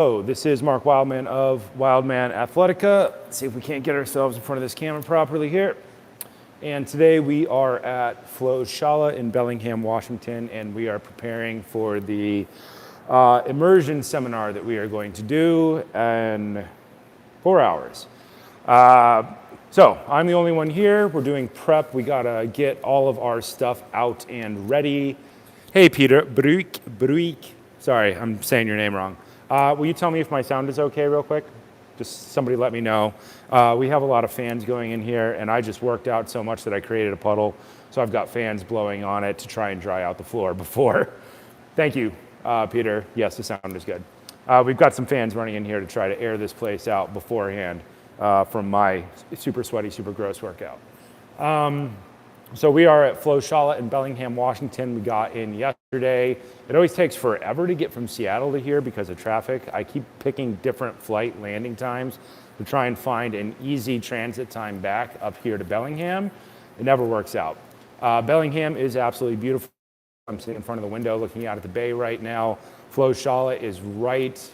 Hello, this is Mark Wildman of Wildman Athletica. Let's see if we can't get ourselves in front of this camera properly here. And today we are at Flowshala in Bellingham, Washington, and we are preparing for the immersion seminar that we are going to do in 4 hours. So I'm the only one here. We're doing prep. We gotta get all of our stuff out and ready. Hey, Peter, Bruik. Sorry, I'm saying your name wrong. Will you tell me if my sound is okay real quick? Just somebody let me know. We have a lot of fans going in here, and I just worked out so much that I created a puddle. So I've got fans blowing on it to try and dry out the floor before. Thank you, Peter. Yes, the sound is good. We've got some fans running in here to try to air this place out beforehand from my super sweaty, super gross workout. So we are at Flowshala in Bellingham, Washington. We got in yesterday. It always takes forever to get from Seattle to here because of traffic. I keep picking different flight landing times to try and find an easy transit time back up here to Bellingham. It never works out. Bellingham is absolutely beautiful. I'm sitting in front of the window looking out at the bay right now. Flowshala is right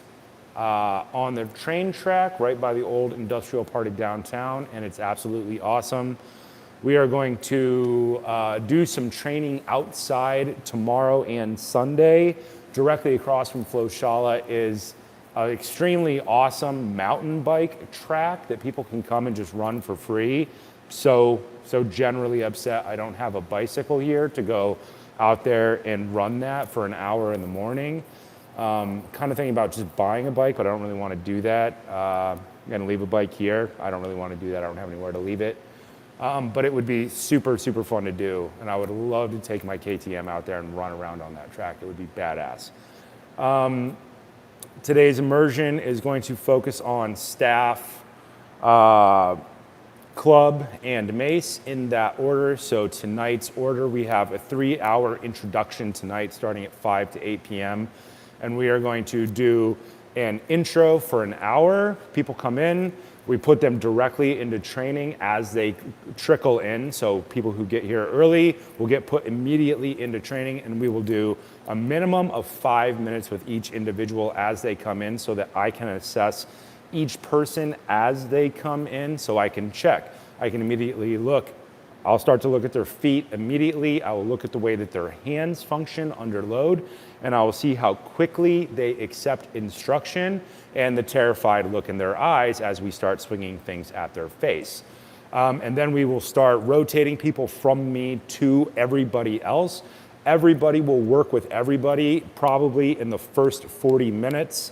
on the train track, right by the old industrial part of downtown, and it's absolutely awesome. We are going to do some training outside tomorrow and Sunday. Directly across from Flowshala is an extremely awesome mountain bike track that people can come and just run for free. So generally upset I don't have a bicycle here to go out there and run that for an hour in the morning. Kind of thinking about just buying a bike, but I don't really want to do that. I'm gonna leave a bike here. I don't really want to do that. I don't have anywhere to leave it. But it would be super, super fun to do. And I would love to take my KTM out there and run around on that track. It would be badass. Today's immersion is going to focus on staff, club, and mace in that order. So tonight's order, we have a 3-hour introduction tonight starting at 5 to 8 p.m. And we are going to do an intro for an hour. People come in. We put them directly into training as they trickle in. So people who get here early will get put immediately into training, and we will do a minimum of 5 minutes with each individual as they come in so that I can assess each person as they come in so I can check. I can immediately look. I'll start to look at their feet immediately. I will look at the way that their hands function under load, and I will see how quickly they accept instruction and the terrified look in their eyes as we start swinging things at their face. And then we will start rotating people from me to everybody else. Everybody will work with everybody probably in the first 40 minutes.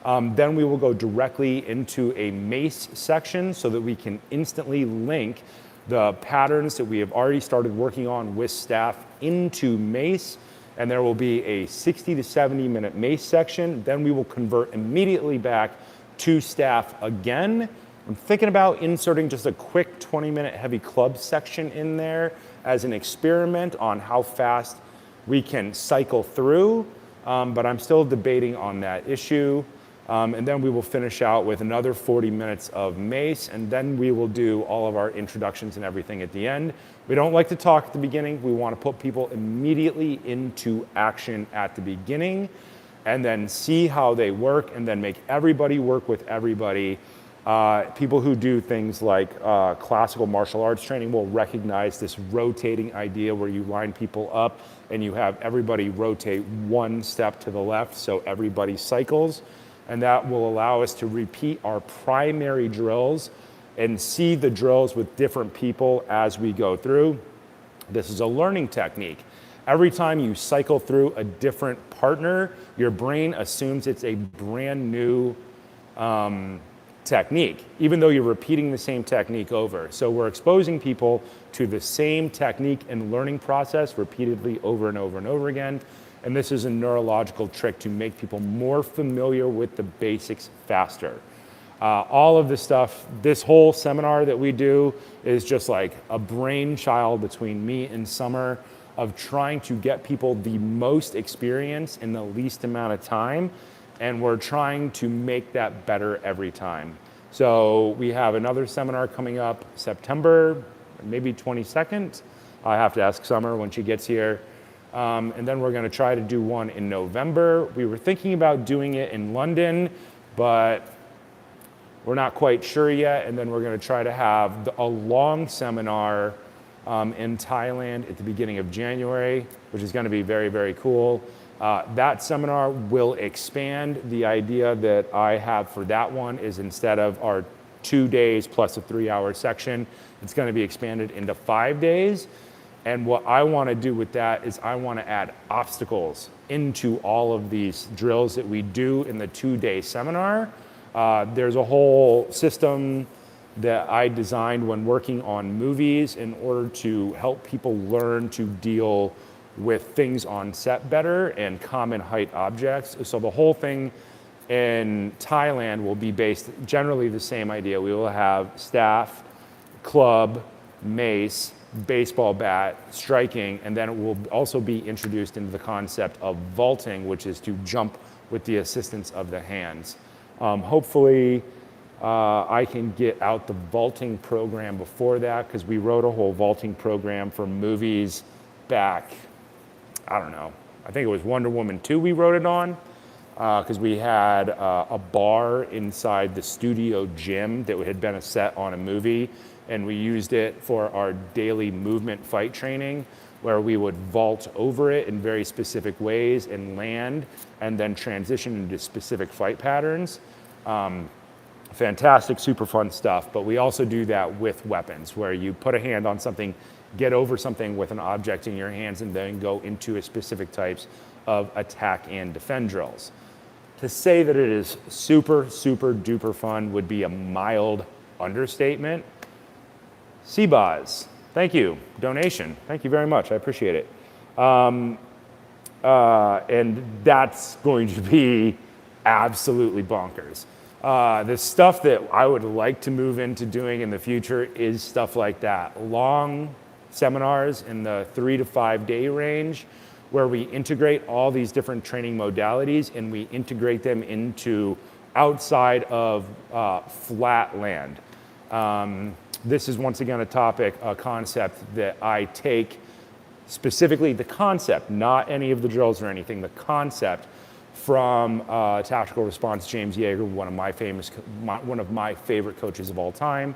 Then we will go directly into a mace section so that we can instantly link the patterns that we have already started working on with staff into mace. And there will be a 60 to 70 minute mace section. Then we will convert immediately back to staff again. I'm thinking about inserting just a quick 20-minute heavy club section in there as an experiment on how fast we can cycle through, but I'm still debating on that issue. And then we will finish out with another 40 minutes of mace, and then we will do all of our introductions and everything at the end. We don't like to talk at the beginning. We want to put people immediately into action at the beginning and then see how they work and then make everybody work with everybody. People who do things like classical martial arts training will recognize this rotating idea where you line people up and you have everybody rotate one step to the left so everybody cycles. And that will allow us to repeat our primary drills and see the drills with different people as we go through. This is a learning technique. Every time you cycle through a different partner, your brain assumes it's a brand new technique, even though you're repeating the same technique over. So we're exposing people to the same technique and learning process repeatedly over and over and over again. And this is a neurological trick to make people more familiar with the basics faster. All of this stuff, this whole seminar that we do is just like a brainchild between me and Summer of trying to get people the most experience in the least amount of time. And we're trying to make that better every time. So we have another seminar coming up September, maybe 22nd. I have to ask Summer when she gets here. And then we're going to try to do one in November. We were thinking about doing it in London but we're not quite sure yet. And then we're going to try to have a long seminar in Thailand at the beginning of January, which is going to be very, very cool. That seminar will expand. The idea that I have for that one is instead of our 2 days plus a 3-hour section, it's going to be expanded into 5 days. And what I want to do with that is I want to add obstacles into all of these drills that we do in the 2-day seminar. There's a whole system that I designed when working on movies in order to help people learn to deal with things on set better and common height objects. So the whole thing in Thailand will be based generally the same idea. We will have staff, club, mace, baseball bat, striking, and then it will also be introduced into the concept of vaulting, which is to jump with the assistance of the hands. Hopefully, I can get out the vaulting program before that, because we wrote a whole vaulting program for movies back, I don't know, I think it was Wonder Woman 2 we wrote it on, because we had a bar inside the studio gym that had been a set on a movie, and we used it for our daily movement fight training, where we would vault over it in very specific ways and land, and then transition into specific fight patterns. Fantastic, super fun stuff, but we also do that with weapons, where you put a hand on something, get over something with an object in your hands, and then go into a specific types of attack and defend drills. To say that it is super, super duper fun would be a mild understatement. CBOZ, thank you, donation, thank you very much, I appreciate it. And that's going to be absolutely bonkers. The stuff that I would like to move into doing in the future is stuff like that. Long seminars in the 3 to 5 day range, where we integrate all these different training modalities and we integrate them into outside of flat land. This is once again a concept that I take, specifically the concept, not any of the drills or anything, the concept from Tactical Response James Yeager, one of my favorite coaches of all time,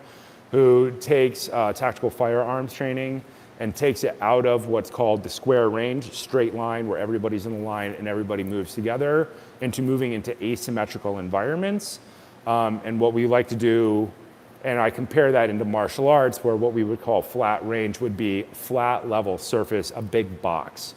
who takes tactical firearms training and takes it out of what's called the square range, straight line where everybody's in a line and everybody moves together, into moving into asymmetrical environments. And what we like to do, and I compare that into martial arts, where what we would call flat range would be flat level surface, a big box,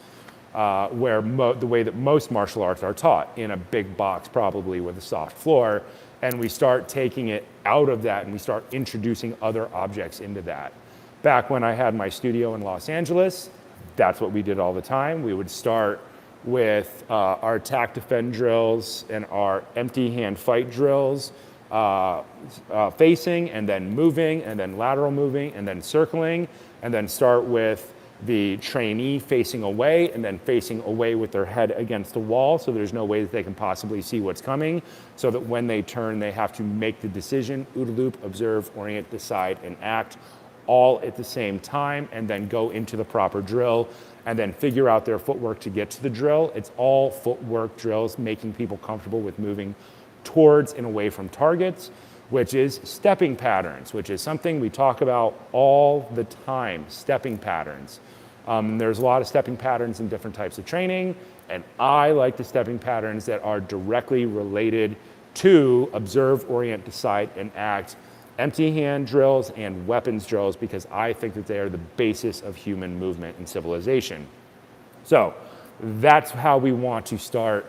where the way that most martial arts are taught, in a big box probably with a soft floor, and we start taking it out of that and we start introducing other objects into that. Back when I had my studio in Los Angeles, that's what we did all the time. We would start with our attack defend drills and our empty hand fight drills, facing and then moving and then lateral moving and then circling, and then start with the trainee facing away and then facing away with their head against the wall, so there's no way that they can possibly see what's coming, so that when they turn they have to make the decision, OODA loop, observe, orient, decide, and act, all at the same time, and then go into the proper drill and then figure out their footwork to get to the drill. It's all footwork drills, making people comfortable with moving towards and away from targets, which is stepping patterns, which is something we talk about all the time, stepping patterns. There's a lot of stepping patterns in different types of training, and I like the stepping patterns that are directly related to observe, orient, decide, and act, empty hand drills and weapons drills, because I think that they are the basis of human movement and civilization. So that's how we want to start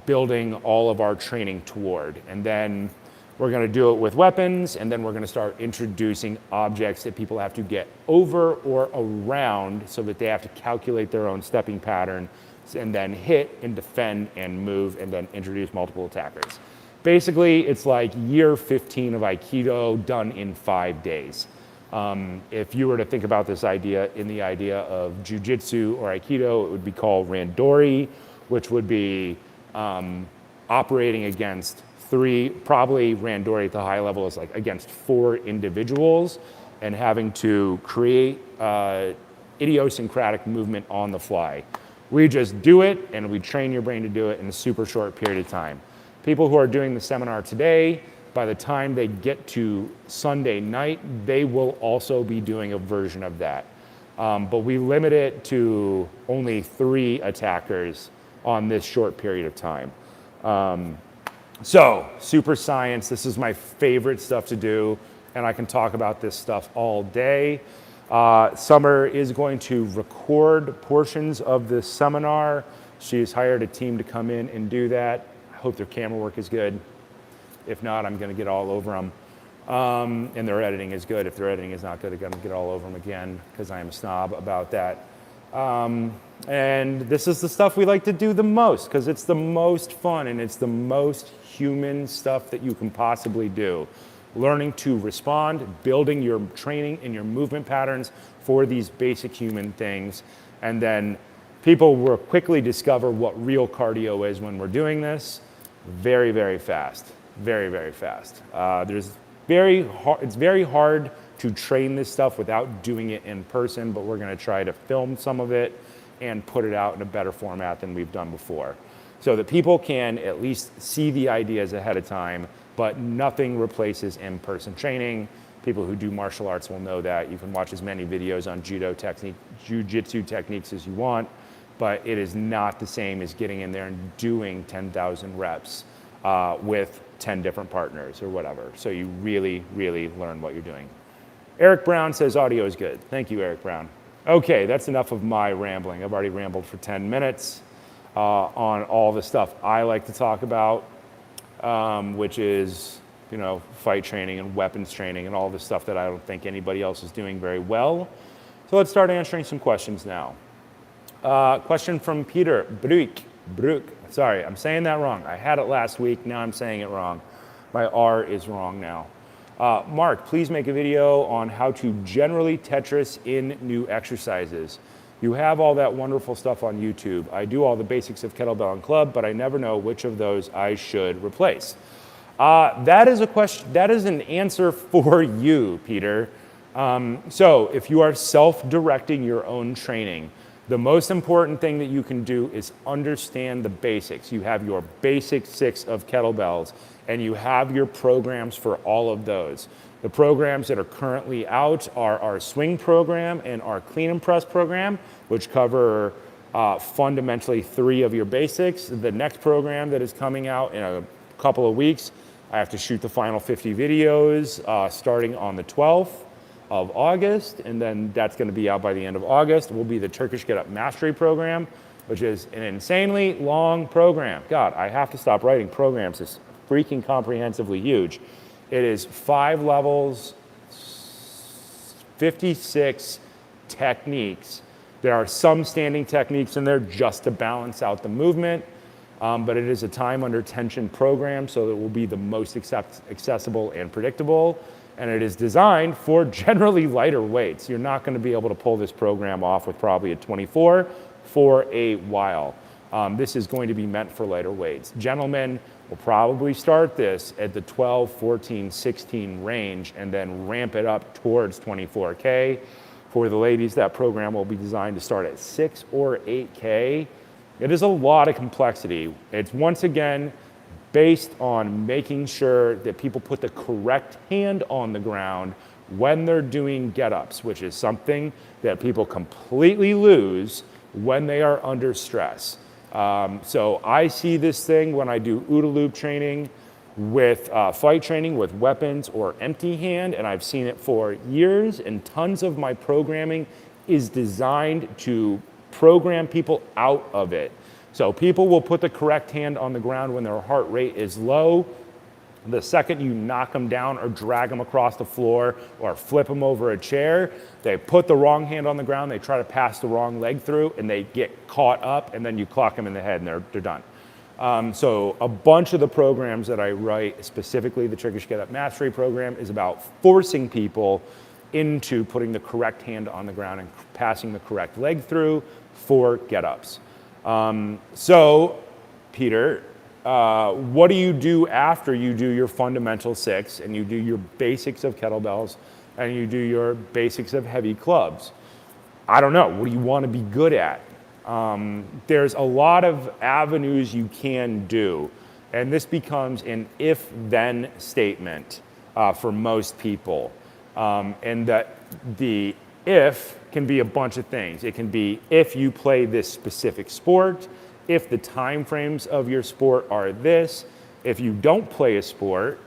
building all of our training toward. And then we're going to do it with weapons, and then we're going to start introducing objects that people have to get over or around, so that they have to calculate their own stepping pattern, and then hit and defend and move, and then introduce multiple attackers. Basically, it's like year 15 of Aikido done in 5 days. If you were to think about this idea in the idea of Jiu-Jitsu or Aikido, it would be called Randori, which would be operating against 3, probably Randori at the high level is like against 4 individuals, and having to create idiosyncratic movement on the fly. We just do it, and we train your brain to do it in a super short period of time. People who are doing the seminar today, by the time they get to Sunday night, they will also be doing a version of that. But we limit it to only 3 attackers on this short period of time. So, super science, this is my favorite stuff to do, and I can talk about this stuff all day. Summer is going to record portions of this seminar. She's hired a team to come in and do that. I hope their camera work is good. If not, I'm gonna get all over them. And their editing is good. If their editing is not good, I'm gonna get all over them again, because I am a snob about that. And this is the stuff we like to do the most, because it's the most fun and it's the most human stuff that you can possibly do. Learning to respond, building your training and your movement patterns for these basic human things. And then people will quickly discover what real cardio is when we're doing this. Very, very fast. Very, very fast. It's very hard to train this stuff without doing it in person, but we're gonna try to film some of it and put it out in a better format than we've done before, so that people can at least see the ideas ahead of time, but nothing replaces in-person training. People who do martial arts will know that. You can watch as many videos on jiu-jitsu techniques as you want, but it is not the same as getting in there and doing 10,000 reps with 10 different partners or whatever. So you really, really learn what you're doing. Eric Brown says audio is good. Thank you, Eric Brown. Okay, that's enough of my rambling. I've already rambled for 10 minutes on all the stuff I like to talk about, which is, fight training and weapons training and all the stuff that I don't think anybody else is doing very well. So let's start answering some questions now. Question from Peter Brook. Sorry, I'm saying that wrong. I had it last week, now I'm saying it wrong. My R is wrong now. Mark, please make a video on how to generally Tetris in new exercises. You have all that wonderful stuff on YouTube. I do all the basics of kettlebell and club, but I never know which of those I should replace. That is a question, that is an answer for you, Peter. So if you are self-directing your own training, the most important thing that you can do is understand the basics. You have your basic 6 of kettlebells, and you have your programs for all of those. The programs that are currently out are our swing program and our clean and press program, which cover fundamentally 3 of your basics. The next program that is coming out in a couple of weeks, I have to shoot the final 50 videos starting on the 12th of August, and then that's going to be out by the end of August. Will be the Turkish Get Up Mastery program, which is an insanely long program. God, I have to stop writing programs. It's freaking comprehensively huge. It is 5 levels, 56 techniques. There are some standing techniques in there just to balance out the movement, but it is a time under tension program, so it will be the most accessible and predictable. And it is designed for generally lighter weights. You're not gonna be able to pull this program off with probably a 24 for a while. This is going to be meant for lighter weights. Gentlemen will probably start this at the 12, 14, 16 range and then ramp it up towards 24K. For the ladies, that program will be designed to start at 6 or 8K. It is a lot of complexity. It's once again, based on making sure that people put the correct hand on the ground when they're doing get-ups, which is something that people completely lose when they are under stress. So I see this thing when I do OODA loop training with fight training with weapons or empty hand, and I've seen it for years, and tons of my programming is designed to program people out of it. So people will put the correct hand on the ground when their heart rate is low. The second you knock them down or drag them across the floor or flip them over a chair, they put the wrong hand on the ground, they try to pass the wrong leg through, and they get caught up, and then you clock them in the head and they're done. So a bunch of the programs that I write, specifically the Turkish Get Up Mastery program, is about forcing people into putting the correct hand on the ground and passing the correct leg through for get-ups. So, Peter, what do you do after you do your fundamental 6 and you do your basics of kettlebells and you do your basics of heavy clubs? I don't know. What do you want to be good at? There's a lot of avenues you can do. And this becomes an if-then statement for most people. And that the if can be a bunch of things. It can be if you play this specific sport, if the time frames of your sport are this, if you don't play a sport,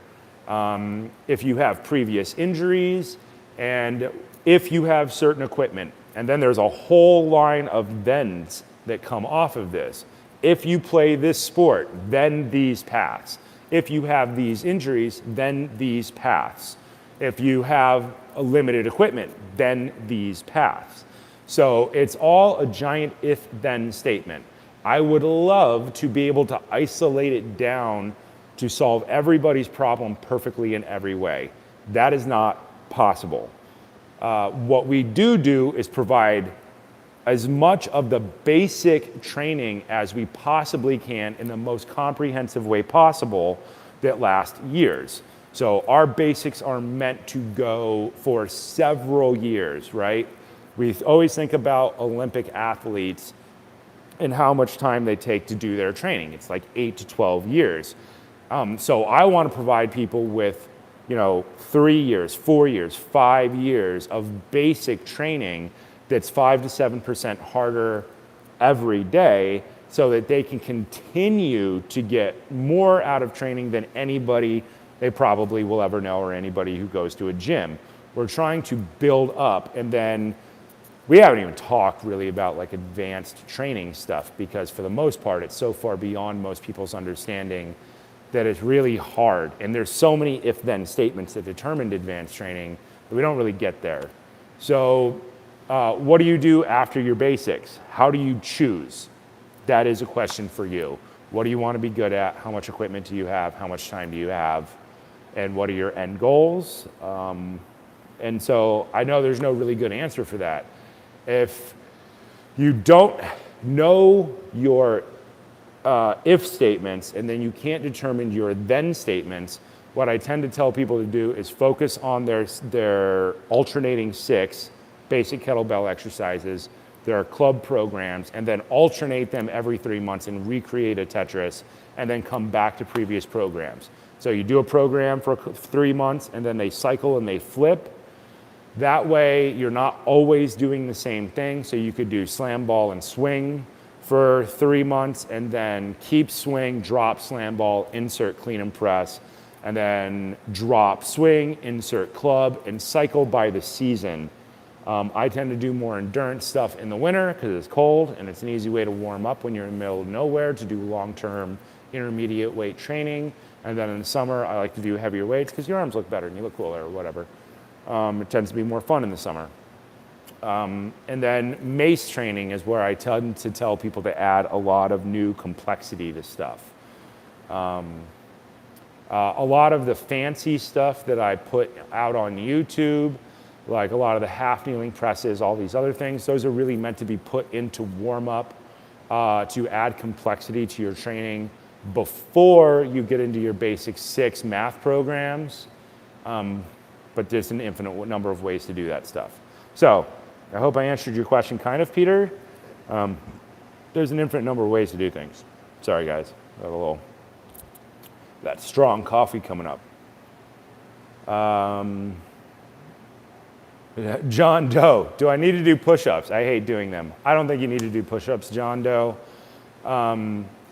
if you have previous injuries, and if you have certain equipment. And then there's a whole line of thens that come off of this. If you play this sport, then these paths. If you have these injuries, then these paths. If you have a limited equipment, then these paths. So it's all a giant if-then statement. I would love to be able to isolate it down to solve everybody's problem perfectly in every way. That is not possible. What we do is provide as much of the basic training as we possibly can in the most comprehensive way possible that lasts years. So our basics are meant to go for several years, right? We always think about Olympic athletes and how much time they take to do their training. It's like 8 to 12 years. So I want to provide people with 3 years, 4 years, 5 years of basic training that's 5 to 7% harder every day so that they can continue to get more out of training than anybody they probably will ever know or anybody who goes to a gym. We're trying to build up, and then we haven't even talked really about like advanced training stuff because for the most part it's so far beyond most people's understanding that it's really hard. And there's so many if-then statements that determined advanced training that we don't really get there. So what do you do after your basics? How do you choose? That is a question for you. What do you want to be good at? How much equipment do you have? How much time do you have? And what are your end goals? And so I know there's no really good answer for that. If you don't know your if statements and then you can't determine your then statements, what I tend to tell people to do is focus on their alternating 6 basic kettlebell exercises, their club programs, and then alternate them every 3 months and recreate a Tetris and then come back to previous programs. So you do a program for 3 months and then they cycle and they flip. That way you're not always doing the same thing. So you could do slam ball and swing for 3 months and then keep swing, drop slam ball, insert clean and press, and then drop swing, insert club, and cycle by the season. I tend to do more endurance stuff in the winter because it's cold and it's an easy way to warm up when you're in the middle of nowhere to do long-term intermediate weight training. And then in the summer, I like to do heavier weights because your arms look better and you look cooler or whatever. It tends to be more fun in the summer. And then mace training is where I tend to tell people to add a lot of new complexity to stuff. A lot of the fancy stuff that I put out on YouTube, like a lot of the half kneeling presses, all these other things, those are really meant to be put into warm up to add complexity to your training before you get into your basic 6 math programs. But there's an infinite number of ways to do that stuff. So I hope I answered your question kind of, Peter. There's an infinite number of ways to do things. Sorry guys, I have a little, that strong coffee coming up. John Doe, do I need to do push-ups? I hate doing them. I don't think you need to do push-ups, John Doe.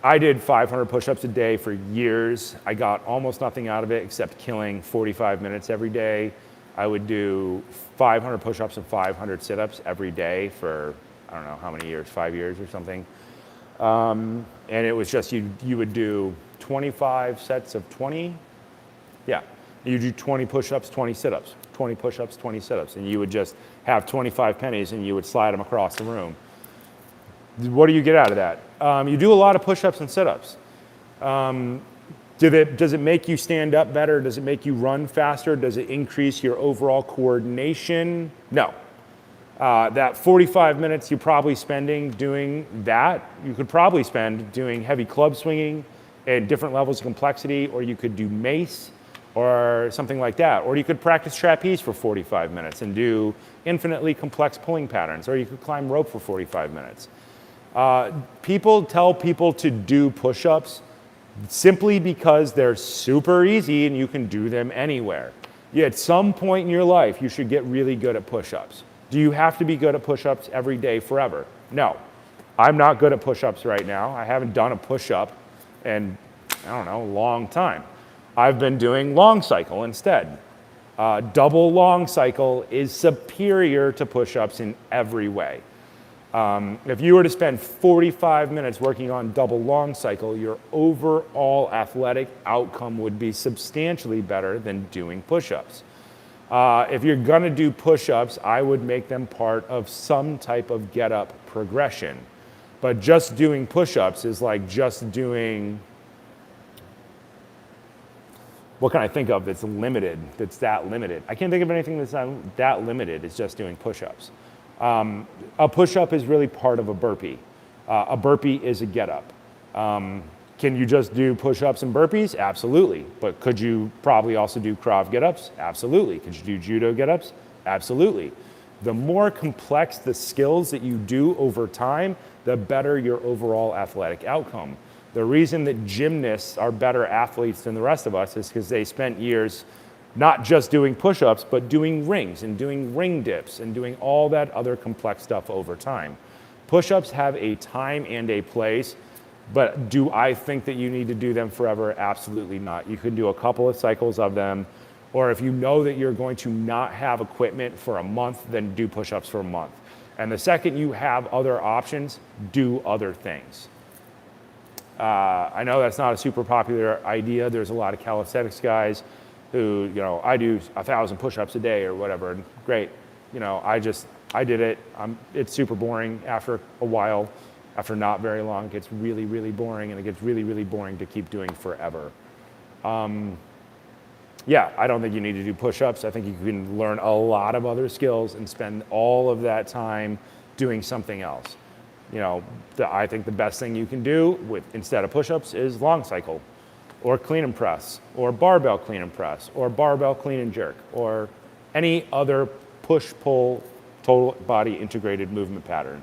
I did 500 push-ups a day for years. I got almost nothing out of it except killing 45 minutes every day. I would do 500 push-ups and 500 sit-ups every day for, I don't know how many years, 5 years or something. And it was just, you would do 25 sets of 20. Yeah, you do 20 push-ups, 20 sit-ups, 20 push-ups, 20 sit-ups, and you would just have 25 pennies and you would slide them across the room. What do you get out of that? You do a lot of push-ups and sit-ups. Does it make you stand up better? Does it make you run faster? Does it increase your overall coordination? No. That 45 minutes you're probably spending doing that, you could probably spend doing heavy club swinging at different levels of complexity, or you could do mace or something like that. Or you could practice trapeze for 45 minutes and do infinitely complex pulling patterns, or you could climb rope for 45 minutes. People tell people to do push-ups simply because they're super easy and you can do them anywhere. Yeah, at some point in your life, you should get really good at push-ups. Do you have to be good at push-ups every day forever? No. I'm not good at push-ups right now. I haven't done a push-up in, I don't know, a long time. I've been doing long cycle instead. Double long cycle is superior to push-ups in every way. If you were to spend 45 minutes working on double long cycle, your overall athletic outcome would be substantially better than doing push-ups. If you're gonna do push-ups, I would make them part of some type of get-up progression. But just doing push-ups is like just doing, what can I think of that's limited, that's that limited? I can't think of anything that's not that limited, it's just doing push-ups. A push-up is really part of a burpee. A burpee is a get-up. Can you just do push-ups and burpees? Absolutely. But could you probably also do Krav get-ups? Absolutely. Could you do judo get-ups? Absolutely. The more complex the skills that you do over time, the better your overall athletic outcome. The reason that gymnasts are better athletes than the rest of us is because they spent years not just doing push-ups, but doing rings and doing ring dips and doing all that other complex stuff over time. Push-ups have a time and a place, but do I think that you need to do them forever? Absolutely not. You can do a couple of cycles of them, or if you know that you're going to not have equipment for a month, then do push-ups for a month. And the second you have other options, do other things. I know that's not a super popular idea. There's a lot of calisthenics guys who, I do 1,000 push-ups a day or whatever, and great. I did it. It's super boring after a while. After not very long, it gets really, really boring, and it gets really, really boring to keep doing forever. Yeah, I don't think you need to do push-ups. I think you can learn a lot of other skills and spend all of that time doing something else. I think the best thing you can do instead of push-ups is long cycle, or clean and press, or barbell clean and press, or barbell clean and jerk, or any other push-pull total body integrated movement pattern.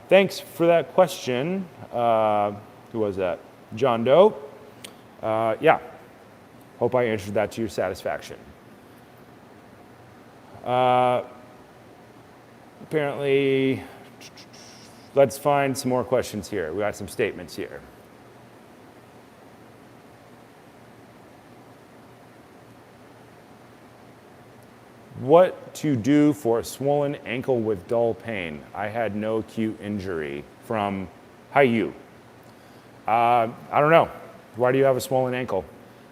Thanks for that question. Who was that? John Doe. Yeah, hope I answered that to your satisfaction. Apparently, let's find some more questions here. We got some statements here. What to do for a swollen ankle with dull pain? I had no acute injury. From Hayu. I don't know. Why do you have a swollen ankle?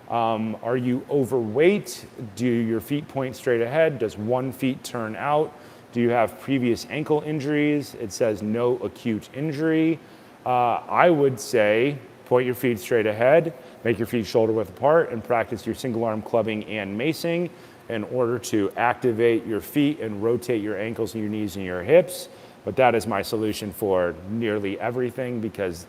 Are you overweight? Do your feet point straight ahead? Does one feet turn out? Do you have previous ankle injuries? It says no acute injury. I would say point your feet straight ahead, make your feet shoulder width apart, and practice your single arm clubbing and macing in order to activate your feet and rotate your ankles and your knees and your hips. But that is my solution for nearly everything, because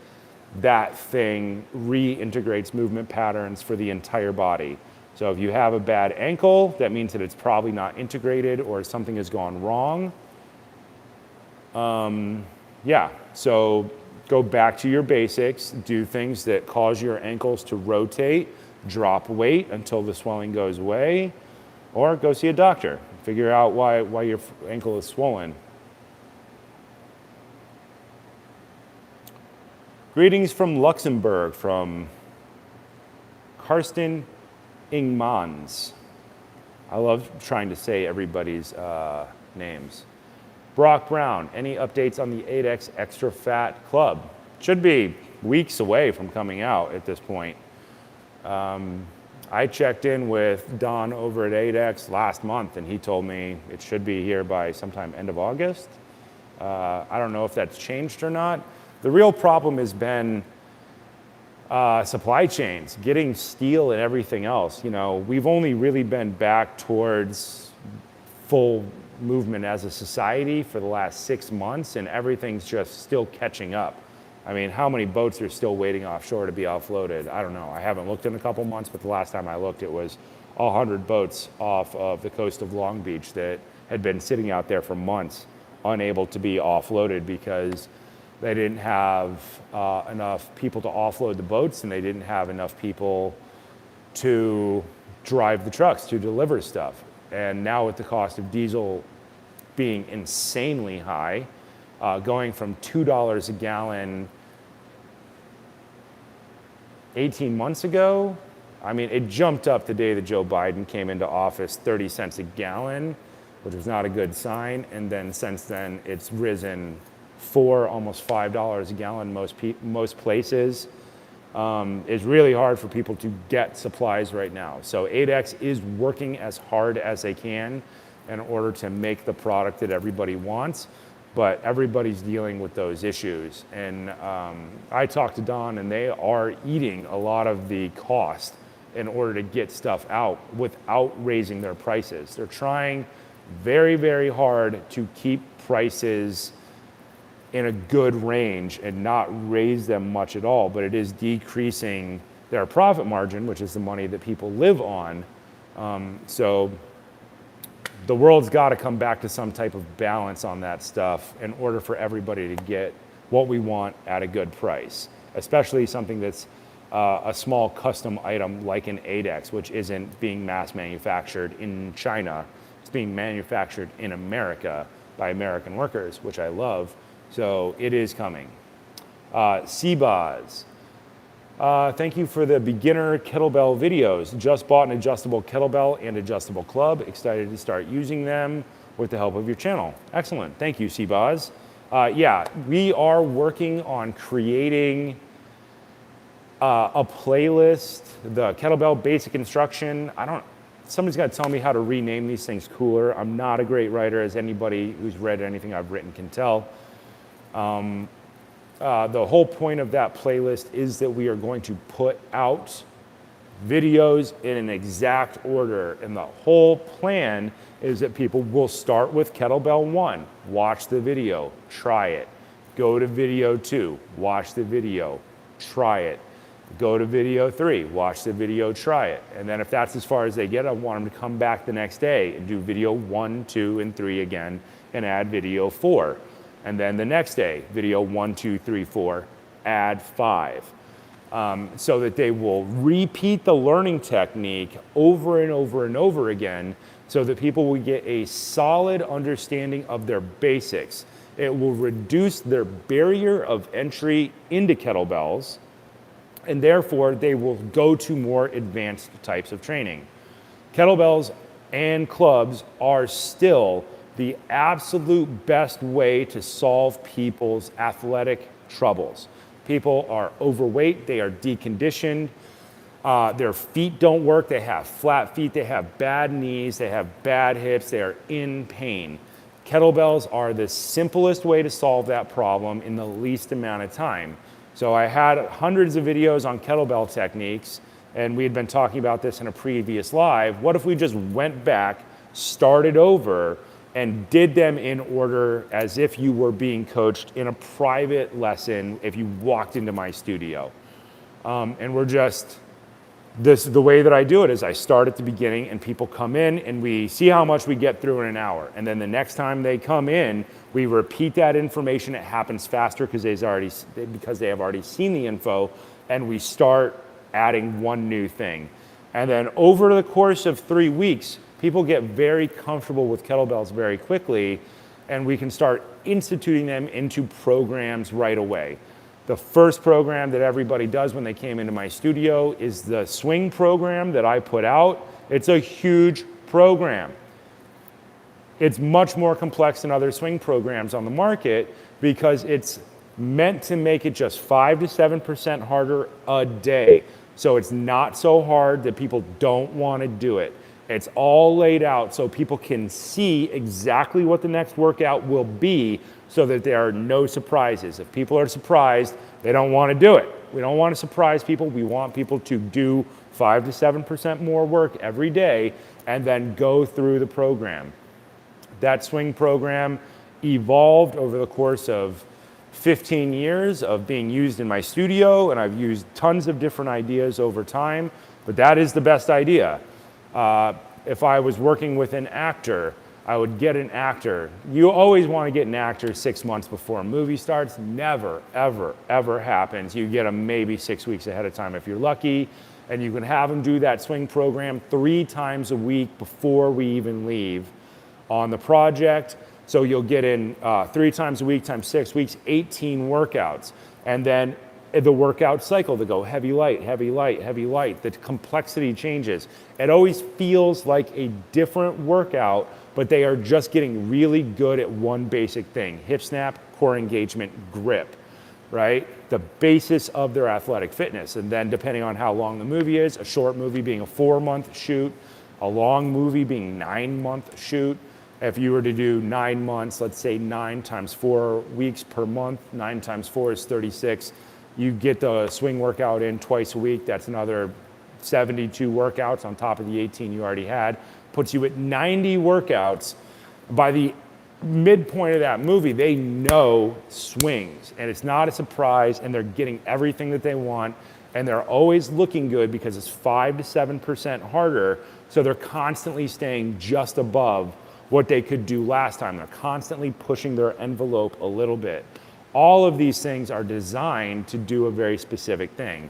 that thing reintegrates movement patterns for the entire body. So if you have a bad ankle, that means that it's probably not integrated or something has gone wrong. Yeah, so go back to your basics, do things that cause your ankles to rotate, drop weight until the swelling goes away, or go see a doctor, figure out why your ankle is swollen. Greetings from Luxembourg, from Karsten Ingmans. I love trying to say everybody's names. Brock Brown, any updates on the Adex Extra Fat Club? Should be weeks away from coming out at this point. I checked in with Don over at Adex last month, and he told me it should be here by sometime end of August. I don't know if that's changed or not. The real problem has been supply chains, getting steel and everything else. We've only really been back towards full movement as a society for the last 6 months, and everything's just still catching up. I mean, how many boats are still waiting offshore to be offloaded? I don't know. I haven't looked in a couple months, but the last time I looked, it was 100 boats off of the coast of Long Beach that had been sitting out there for months, unable to be offloaded because They didn't have enough people to offload the boats, and they didn't have enough people to drive the trucks to deliver stuff. And now with the cost of diesel being insanely high, going from $2 a gallon 18 months ago, I mean, it jumped up the day that Joe Biden came into office, 30 cents a gallon, which was not a good sign. And then since then, it's risen almost $5 a gallon most places. It's really hard for people to get supplies right now. So Adex is working as hard as they can in order to make the product that everybody wants, but everybody's dealing with those issues. And I talked to Don, and they are eating a lot of the cost in order to get stuff out without raising their prices. They're trying very, very hard to keep prices in a good range and not raise them much at all, but it is decreasing their profit margin, which is the money that people live on. So the world's got to come back to some type of balance on that stuff in order for everybody to get what we want at a good price, especially something that's a small custom item like an Adex, which isn't being mass manufactured in China. It's being manufactured in America by American workers, which I love. So it is coming. Sebaz, thank you for the beginner kettlebell videos. Just bought an adjustable kettlebell and adjustable club. Excited to start using them with the help of your channel. Excellent. Thank you, Sebaz. Yeah, we are working on creating a playlist, the kettlebell basic instruction. Somebody's got to tell me how to rename these things cooler. I'm not a great writer, as anybody who's read anything I've written can tell. The whole point of that playlist is that we are going to put out videos in an exact order. And the whole plan is that people will start with kettlebell 1, watch the video, try it. Go to video 2, watch the video, try it. Go to video 3, watch the video, try it. And then if that's as far as they get, I want them to come back the next day and do video 1, 2, and 3 again and add video 4. And then the next day, video 1, 2, 3, 4, add 5. So that they will repeat the learning technique over and over and over again so that people will get a solid understanding of their basics. It will reduce their barrier of entry into kettlebells, and therefore they will go to more advanced types of training. Kettlebells and clubs are still the absolute best way to solve people's athletic troubles. People are overweight, they are deconditioned, their feet don't work, they have flat feet, they have bad knees, they have bad hips, they are in pain. Kettlebells are the simplest way to solve that problem in the least amount of time. So I had hundreds of videos on kettlebell techniques, and we had been talking about this in a previous live. What if we just went back, started over, and did them in order as if you were being coached in a private lesson if you walked into my studio? And we're just, the way that I do it is I start at the beginning and people come in and we see how much we get through in an hour. And then the next time they come in, we repeat that information. It happens faster because they have already seen the info, and we start adding one new thing. And then over the course of 3 weeks, people get very comfortable with kettlebells very quickly, and we can start instituting them into programs right away. The first program that everybody does when they came into my studio is the swing program that I put out. It's a huge program. It's much more complex than other swing programs on the market because it's meant to make it just 5 to 7% harder a day. So it's not so hard that people don't want to do it. It's all laid out so people can see exactly what the next workout will be so that there are no surprises. If people are surprised, they don't want to do it. We don't want to surprise people. We want people to do 5 to 7% more work every day and then go through the program. That swing program evolved over the course of 15 years of being used in my studio, and I've used tons of different ideas over time, but that is the best idea. If I was working with an actor, I would get an actor. You always want to get an actor 6 months before a movie starts. Never, ever, ever happens. You get them maybe 6 weeks ahead of time if you're lucky, and you can have them do that swing program 3 times a week before we even leave on the project. So you'll get in 3 times a week times 6 weeks, 18 workouts. And then the workout cycle to go heavy, light, heavy, light, heavy, light. The complexity changes. It always feels like a different workout, but they are just getting really good at one basic thing: hip snap, core engagement, grip, right? The basis of their athletic fitness. And then depending on how long the movie is, a short movie being a 4-month shoot, a long movie being 9-month shoot. If you were to do 9 months, let's say 9 times 4 weeks per month, 9 times 4 is 36. You get the swing workout in twice a week. That's another 72 workouts on top of the 18 you already had. Puts you at 90 workouts. By the midpoint of that movie, they know swings, and it's not a surprise, and they're getting everything that they want, and they're always looking good because it's 5 to 7% harder, so they're constantly staying just above what they could do last time. They're constantly pushing their envelope a little bit. All of these things are designed to do a very specific thing.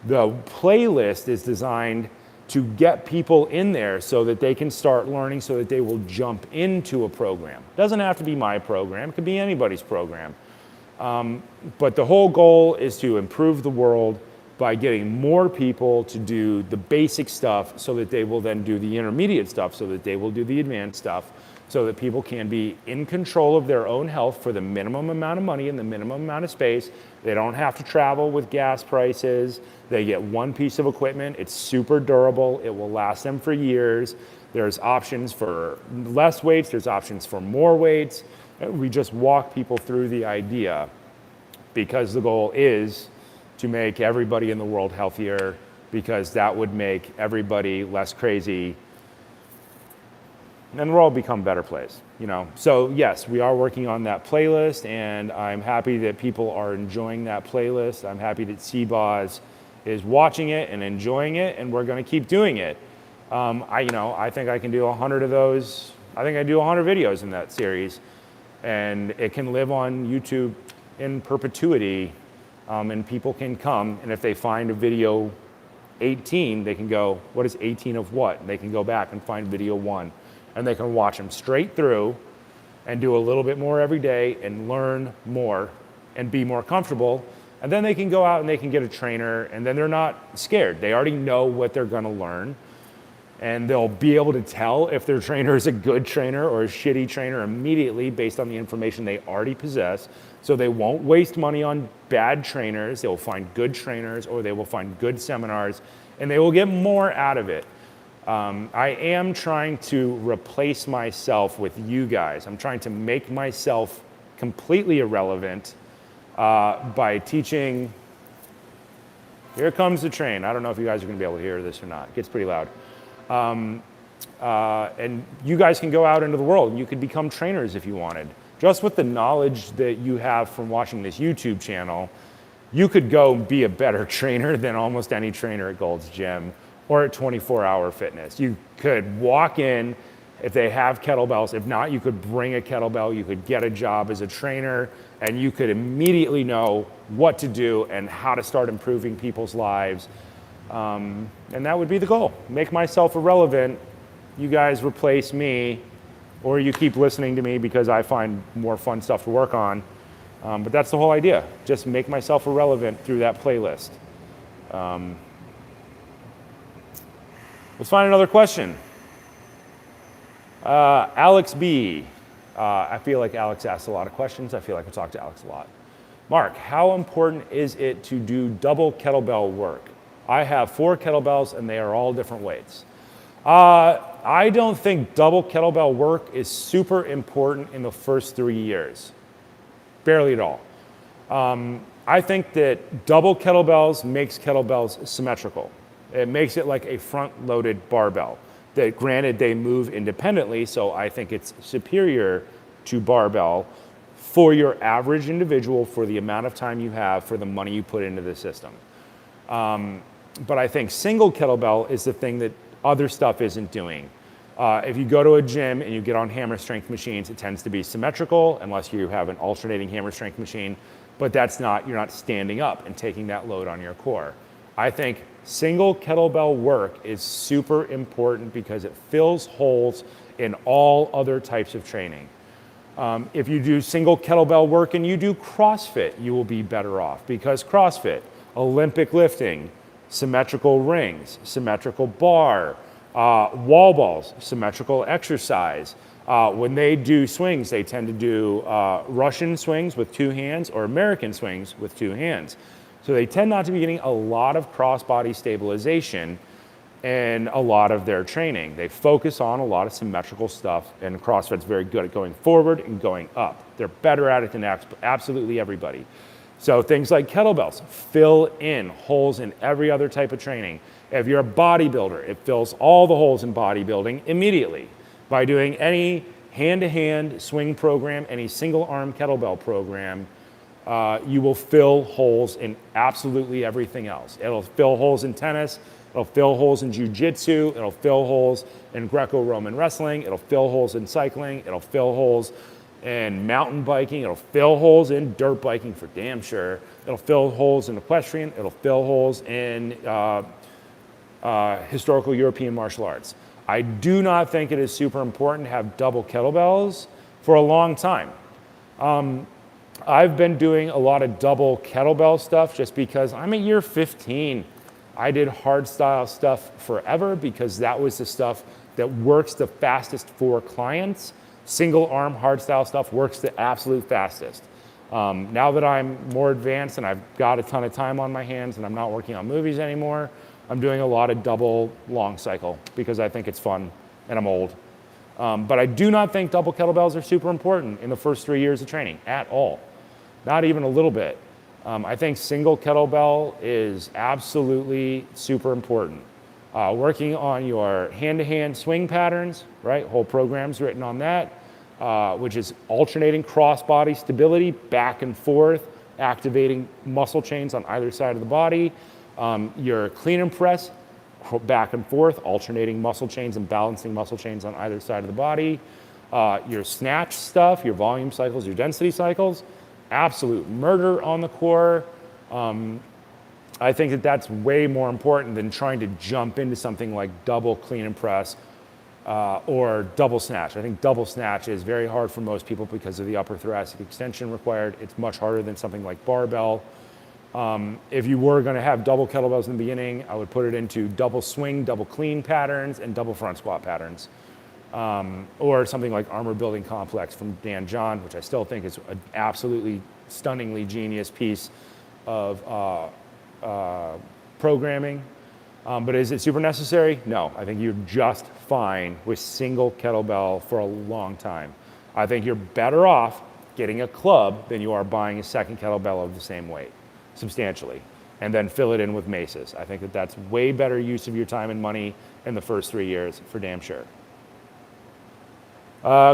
The playlist is designed to get people in there so that they can start learning, so that they will jump into a program. It doesn't have to be my program, it could be anybody's program. But the whole goal is to improve the world by getting more people to do the basic stuff so that they will then do the intermediate stuff, so that they will do the advanced stuff, so that people can be in control of their own health for the minimum amount of money and the minimum amount of space. They don't have to travel with gas prices. They get one piece of equipment. It's super durable. It will last them for years. There's options for less weights. There's options for more weights. We just walk people through the idea because the goal is to make everybody in the world healthier, because that would make everybody less crazy, and we'll all become better place, you know? So yes, we are working on that playlist, and I'm happy that people are enjoying that playlist. I'm happy that CBOS is watching it and enjoying it, and we're gonna keep doing it. I think I can do 100 of those. I think I do 100 videos in that series, and it can live on YouTube in perpetuity, and people can come, and if they find a video 18, they can go, what is 18 of what? And they can go back and find video 1. And they can watch them straight through and do a little bit more every day and learn more and be more comfortable. And then they can go out and they can get a trainer, and then they're not scared. They already know what they're gonna learn, and they'll be able to tell if their trainer is a good trainer or a shitty trainer immediately based on the information they already possess. So they won't waste money on bad trainers. They will find good trainers, or they will find good seminars, and they will get more out of it. I am trying to replace myself with you guys. I'm trying to make myself completely irrelevant by teaching. Here comes the train. I don't know if you guys are gonna be able to hear this or not. It gets pretty loud. And you guys can go out into the world and you could become trainers if you wanted. Just with the knowledge that you have from watching this YouTube channel, you could go be a better trainer than almost any trainer at Gold's Gym or at 24-Hour Fitness. You could walk in if they have kettlebells. If not, you could bring a kettlebell. You could get a job as a trainer, and you could immediately know what to do and how to start improving people's lives. And that would be the goal. Make myself irrelevant. You guys replace me, or you keep listening to me because I find more fun stuff to work on. But that's the whole idea. Just make myself irrelevant through that playlist. Let's find another question. Alex B. I feel like Alex asks a lot of questions. I feel like I talk to Alex a lot. Mark, how important is it to do double kettlebell work? I have 4 kettlebells and they are all different weights. I don't think double kettlebell work is super important in the first 3 years. Barely at all. I think that double kettlebells makes kettlebells symmetrical. It makes it like a front-loaded barbell. That granted, they move independently, so I think it's superior to barbell for your average individual, for the amount of time you have, for the money you put into the system. But I think single kettlebell is the thing that other stuff isn't doing. If you go to a gym and you get on hammer strength machines, it tends to be symmetrical unless you have an alternating hammer strength machine, but you're not standing up and taking that load on your core. I think single kettlebell work is super important because it fills holes in all other types of training. If you do single kettlebell work and you do CrossFit, you will be better off because CrossFit, Olympic lifting, symmetrical rings, symmetrical bar, wall balls, symmetrical exercise. When they do swings, they tend to do Russian swings with 2 hands or American swings with 2 hands. So they tend not to be getting a lot of cross-body stabilization in a lot of their training. They focus on a lot of symmetrical stuff, and CrossFit's very good at going forward and going up. They're better at it than absolutely everybody. So things like kettlebells fill in holes in every other type of training. If you're a bodybuilder, it fills all the holes in bodybuilding immediately. By doing any hand-to-hand swing program, any single-arm kettlebell program, you will fill holes in absolutely everything else. It'll fill holes in tennis, it'll fill holes in jiu-jitsu, it'll fill holes in Greco-Roman wrestling, it'll fill holes in cycling, it'll fill holes in mountain biking, it'll fill holes in dirt biking for damn sure, it'll fill holes in equestrian, it'll fill holes in historical European martial arts. I do not think it is super important to have double kettlebells for a long time. I've been doing a lot of double kettlebell stuff just because I'm at year 15. I did hard style stuff forever because that was the stuff that works the fastest for clients. Single arm hard style stuff works the absolute fastest. Now that I'm more advanced and I've got a ton of time on my hands and I'm not working on movies anymore, I'm doing a lot of double long cycle because I think it's fun and I'm old. But I do not think double kettlebells are super important in the first 3 years of training at all. Not even a little bit. I think single kettlebell is absolutely super important. Working on your hand-to-hand swing patterns, right? Whole program's written on that, which is alternating cross-body stability back and forth, activating muscle chains on either side of the body. Your clean and press, back and forth, alternating muscle chains and balancing muscle chains on either side of the body. Your snatch stuff, your volume cycles, your density cycles, absolute murder on the core. I think that that's way more important than trying to jump into something like double clean and press or double snatch. I think double snatch is very hard for most people because of the upper thoracic extension required. It's much harder than something like barbell. If you were going to have double kettlebells in the beginning, I would put it into double swing, double clean patterns, and double front squat patterns. Or something like Armor Building Complex from Dan John, which I still think is an absolutely stunningly genius piece of programming. But is it super necessary? No, I think you're just fine with single kettlebell for a long time. I think you're better off getting a club than you are buying a second kettlebell of the same weight, substantially, and then fill it in with maces. I think that that's way better use of your time and money in the first 3 years, for damn sure.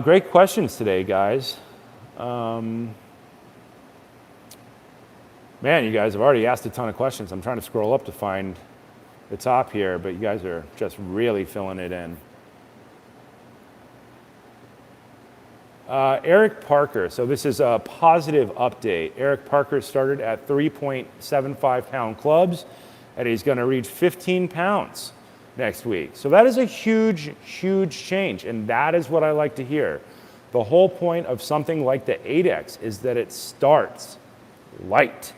Great questions today, guys. Man, you guys have already asked a ton of questions. I'm trying to scroll up to find the top here, but you guys are just really filling it in. Eric Parker, so this is a positive update. Eric Parker started at 3.75 pound clubs, and he's gonna reach 15 pounds next week. So that is a huge, huge change, and that is what I like to hear. The whole point of something like the Adex is that it starts light.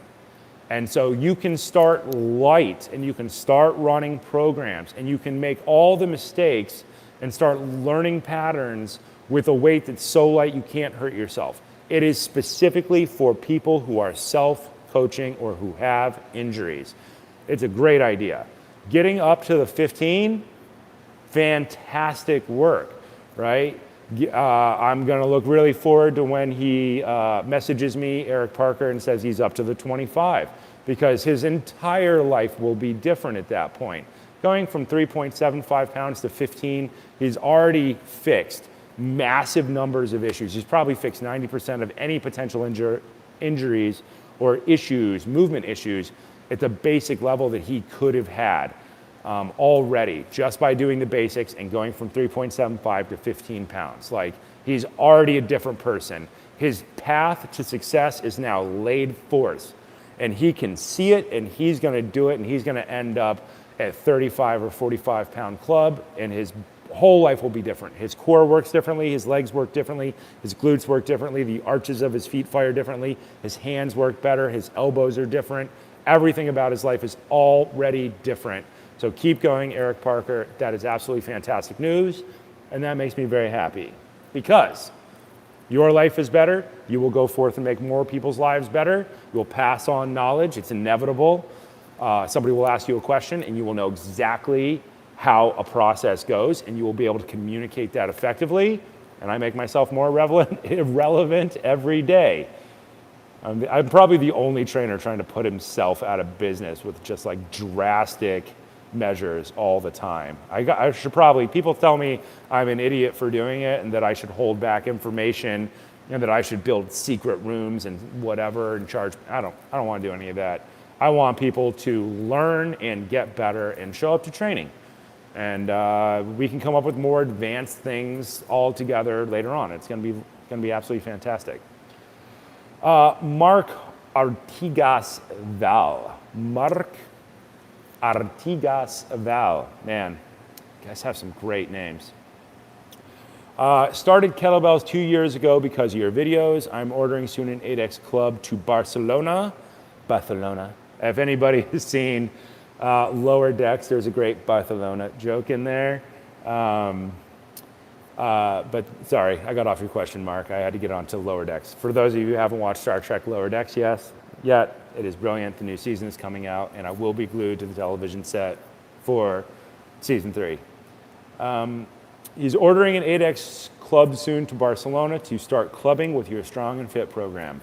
And so you can start light, and you can start running programs, and you can make all the mistakes and start learning patterns with a weight that's so light you can't hurt yourself. It is specifically for people who are self-coaching or who have injuries. It's a great idea. Getting up to the 15, fantastic work, right? I'm gonna look really forward to when he messages me, Eric Parker, and says he's up to the 25, because his entire life will be different at that point. Going from 3.75 pounds to 15, he's already fixed massive numbers of issues. He's probably fixed 90% of any potential injuries or issues, movement issues, at the basic level that he could have had. already, just by doing the basics and going from 3.75 to 15 pounds. Like, he's already a different person. His path to success is now laid forth, and he can see it, and he's gonna do it, and he's gonna end up at 35 or 45 pound club, and his whole life will be different. His core works differently, his legs work differently, his glutes work differently, the arches of his feet fire differently, his hands work better, his elbows are different. Everything about his life is already different. So keep going, Eric Parker. That is absolutely fantastic news, and that makes me very happy, because your life is better. You will go forth and make more people's lives better. You'll pass on knowledge. It's inevitable. Somebody will ask you a question, and you will know exactly how a process goes, and you will be able to communicate that effectively. And I make myself more relevant every day. I'm probably the only trainer trying to put himself out of business with just like drastic measures all the time. I should probably, people tell me I'm an idiot for doing it and that I should hold back information and that I should build secret rooms and whatever and charge. I don't want to do any of that. I want people to learn and get better and show up to training. And we can come up with more advanced things all together later on. It's going to be absolutely fantastic. Mark Artigas Val. Mark Artigas Val. Man, you guys have some great names. Started kettlebells 2 years ago because of your videos. I'm ordering soon an Adex club to Barcelona. If anybody has seen Lower Decks, there's a great Barcelona joke in there. But sorry, I got off your question, Mark. I had to get on to Lower Decks. For those of you who haven't watched Star Trek Lower Decks yet, it is brilliant. The new season is coming out, and I will be glued to the television set for season 3. He's ordering an Adex club soon to Barcelona to start clubbing with your Strong and Fit program.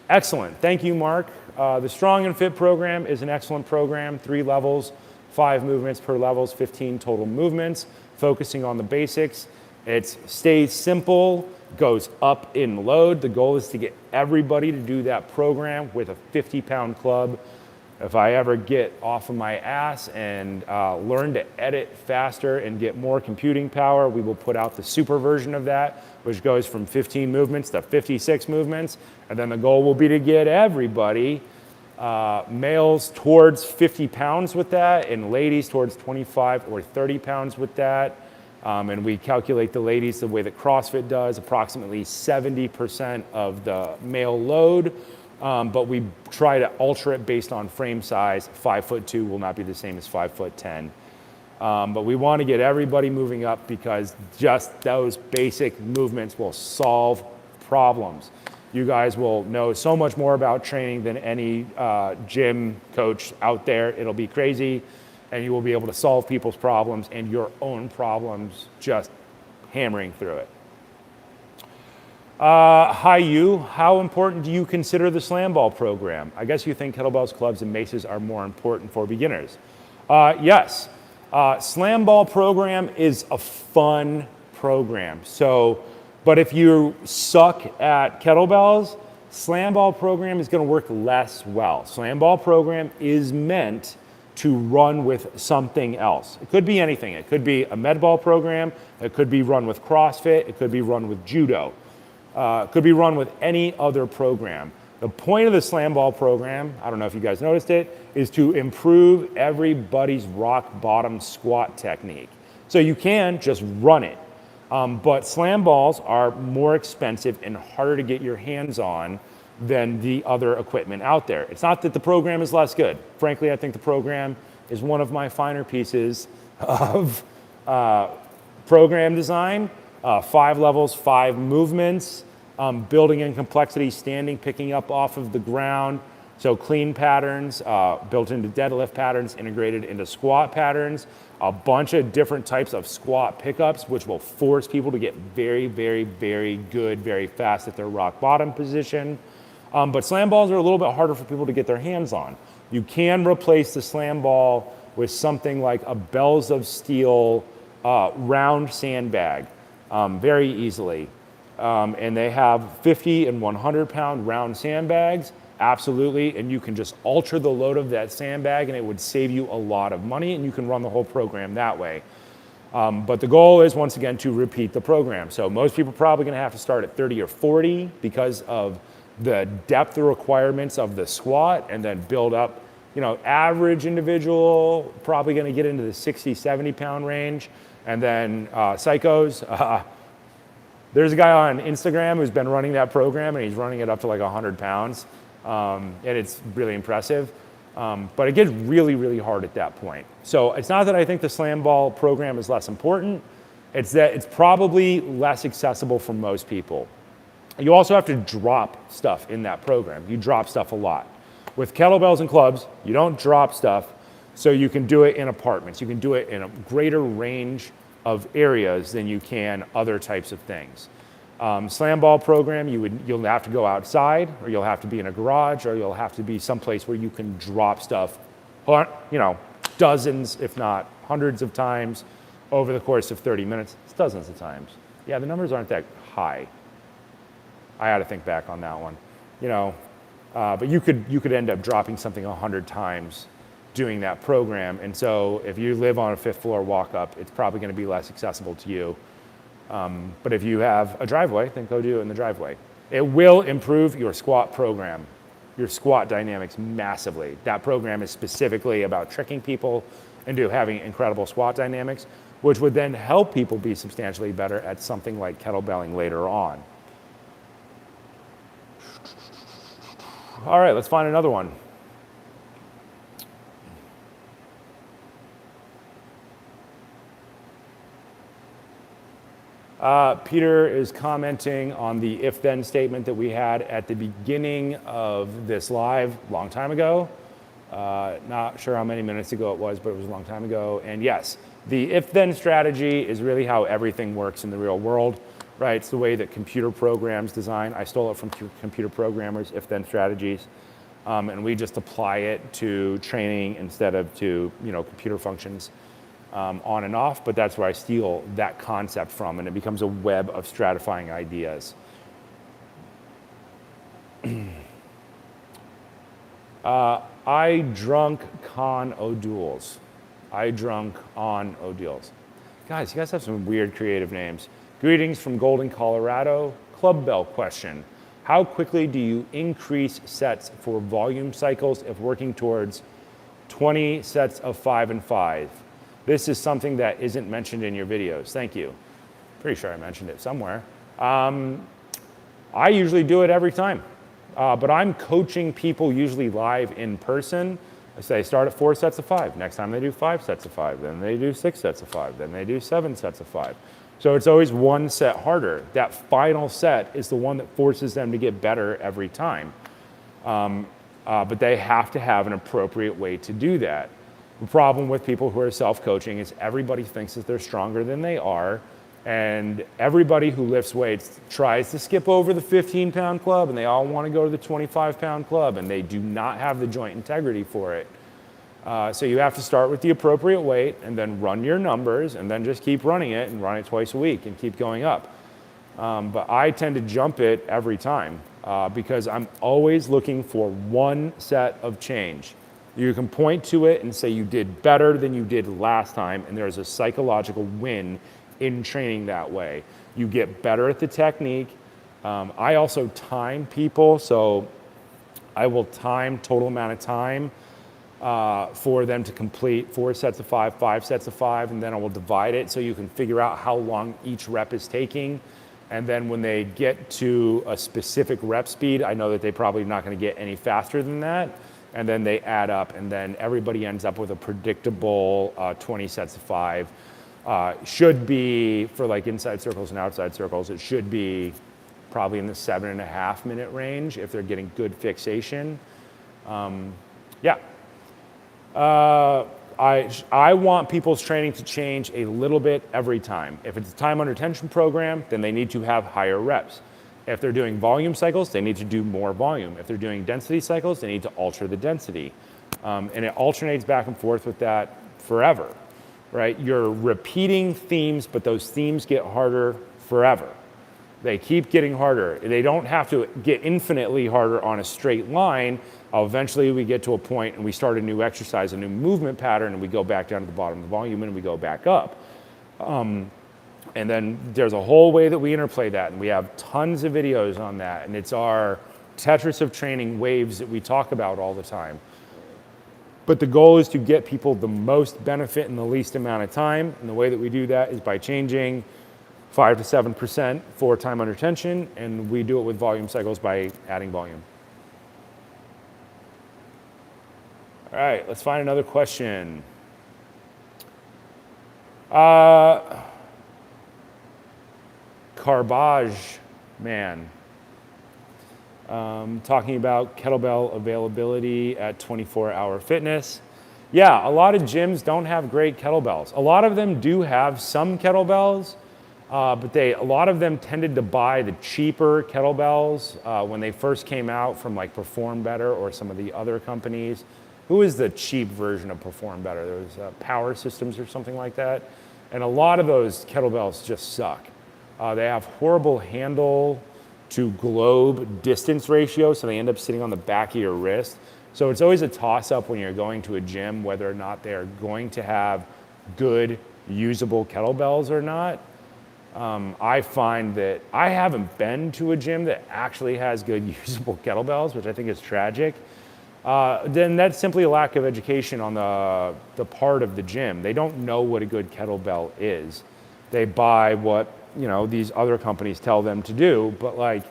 Excellent. Thank you, Mark. The Strong and Fit program is an excellent program. 3 levels, 5 movements per levels, 15 total movements, focusing on the basics. It stays simple, goes up in load. The goal is to get everybody to do that program with a 50-pound club. If I ever get off of my ass and learn to edit faster and get more computing power, we will put out the super version of that, which goes from 15 movements to 56 movements. And then the goal will be to get everybody, males towards 50 pounds with that, and ladies towards 25 or 30 pounds with that. And we calculate the ladies the way that CrossFit does, approximately 70% of the male load. But we try to alter it based on frame size. 5'2" will not be the same as 5'10". But we want to get everybody moving up because just those basic movements will solve problems. You guys will know so much more about training than any gym coach out there. It'll be crazy, and you will be able to solve people's problems and your own problems just hammering through it. Hi, you. How important do you consider the slam ball program? I guess you think kettlebells, clubs, and maces are more important for beginners. Yes. Slam ball program is a fun program. But if you suck at kettlebells, slam ball program is going to work less well. Slam ball program is meant to run with something else. It could be anything. It could be a med ball program. It could be run with CrossFit. It could be run with judo. Could be run with any other program. The point of the slam ball program, I don't know if you guys noticed it, is to improve everybody's rock bottom squat technique. So you can just run it. But slam balls are more expensive and harder to get your hands on than the other equipment out there. It's not that the program is less good. Frankly, I think the program is one of my finer pieces of program design. 5 levels, 5 movements, building in complexity, standing, picking up off of the ground. So clean patterns, built into deadlift patterns, integrated into squat patterns, a bunch of different types of squat pickups, which will force people to get very, very, very good, very fast at their rock bottom position. But slam balls are a little bit harder for people to get their hands on. You can replace the slam ball with something like a Bells of Steel round sandbag. Very easily. And they have 50 and 100 pound round sandbags, absolutely, and you can just alter the load of that sandbag and it would save you a lot of money, and you can run the whole program that way. But the goal is, once again, to repeat the program. So most people are probably gonna have to start at 30 or 40 because of the depth requirements of the squat, and then build up. Average individual, probably gonna get into the 60, 70 pound range. And then psychos, there's a guy on Instagram who's been running that program, and he's running it up to like 100 pounds. And it's really impressive. But it gets really, really hard at that point. So it's not that I think the slam ball program is less important, it's that it's probably less accessible for most people. You also have to drop stuff in that program. You drop stuff a lot. With kettlebells and clubs, you don't drop stuff, so you can do it in apartments. You can do it in a greater range of areas than you can other types of things. Slam ball program, you'll have to go outside, or you'll have to be in a garage, or you'll have to be someplace where you can drop stuff, dozens, if not hundreds of times over the course of 30 minutes. It's dozens of times. Yeah, the numbers aren't that high. I had to think back on that one. But you could end up dropping something 100 times doing that program. And so if you live on a 5th floor walk up, it's probably gonna be less accessible to you. But if you have a driveway, then go do it in the driveway. It will improve your squat program, your squat dynamics massively. That program is specifically about tricking people into having incredible squat dynamics, which would then help people be substantially better at something like kettlebelling later on. All right, let's find another one. Peter is commenting on the if-then statement that we had at the beginning of this live a long time ago. Not sure how many minutes ago it was, but it was a long time ago. And yes, the if-then strategy is really how everything works in the real world, right? It's the way that computer programs design. I stole it from computer programmers, if-then strategies. And we just apply it to training instead of to computer functions. On and off, but that's where I steal that concept from, and it becomes a web of stratifying ideas. I drunk con O'Douls. I drunk on O'Douls. Guys, you guys have some weird creative names. Greetings from Golden, Colorado. Club bell question. How quickly do you increase sets for volume cycles if working towards 20 sets of 5 and 5? This is something that isn't mentioned in your videos. Thank you. Pretty sure I mentioned it somewhere. I usually do it every time, but I'm coaching people usually live in person. I say start at 4 sets of 5. Next time they do 5 sets of 5. Then they do 6 sets of 5. Then they do 7 sets of 5. So it's always one set harder. That final set is the one that forces them to get better every time. But they have to have an appropriate way to do that. The problem with people who are self-coaching is everybody thinks that they're stronger than they are, and everybody who lifts weights tries to skip over the 15-pound club, and they all want to go to the 25-pound club, and they do not have the joint integrity for it. So you have to start with the appropriate weight, and then run your numbers, and then just keep running it, and run it twice a week, and keep going up. But I tend to jump it every time, because I'm always looking for one set of change. You can point to it and say you did better than you did last time, and there's a psychological win in training that way. You get better at the technique. I also time people, so I will time total amount of time for them to complete 4 sets of 5, 5 sets of 5, and then I will divide it so you can figure out how long each rep is taking. And then when they get to a specific rep speed, I know that they're probably not going to get any faster than that. And then they add up, and then everybody ends up with a predictable 20 sets of 5. Should be, for like inside circles and outside circles, it should be probably in the 7.5 minute range if they're getting good fixation. Yeah. I want people's training to change a little bit every time. If it's a time under tension program, then they need to have higher reps. If they're doing volume cycles, they need to do more volume. If they're doing density cycles, they need to alter the density. And it alternates back and forth with that forever, right? You're repeating themes, but those themes get harder forever. They keep getting harder. They don't have to get infinitely harder on a straight line. Eventually we get to a point and we start a new exercise, a new movement pattern, and we go back down to the bottom of the volume and we go back up. And then there's a whole way that we interplay that, and we have tons of videos on that, and it's our Tetris of training waves that we talk about all the time. But the goal is to get people the most benefit in the least amount of time, and the way that we do that is by changing 5 to 7% for time under tension, and we do it with volume cycles by adding volume. All right, let's find another question. Carbage man, talking about kettlebell availability at 24-hour fitness. Yeah, a lot of gyms don't have great kettlebells. A lot of them do have some kettlebells, but a lot of them tended to buy the cheaper kettlebells when they first came out from like Perform Better or some of the other companies. Who is the cheap version of Perform Better? There was Power Systems or something like that. And a lot of those kettlebells just suck. They have horrible handle to globe distance ratio, so they end up sitting on the back of your wrist. So it's always a toss-up when you're going to a gym whether or not they're going to have good usable kettlebells or not. I find that I haven't been to a gym that actually has good usable kettlebells, which I think is tragic. Then that's simply a lack of education on the part of the gym. They don't know what a good kettlebell is. They buy what these other companies tell them to do, but like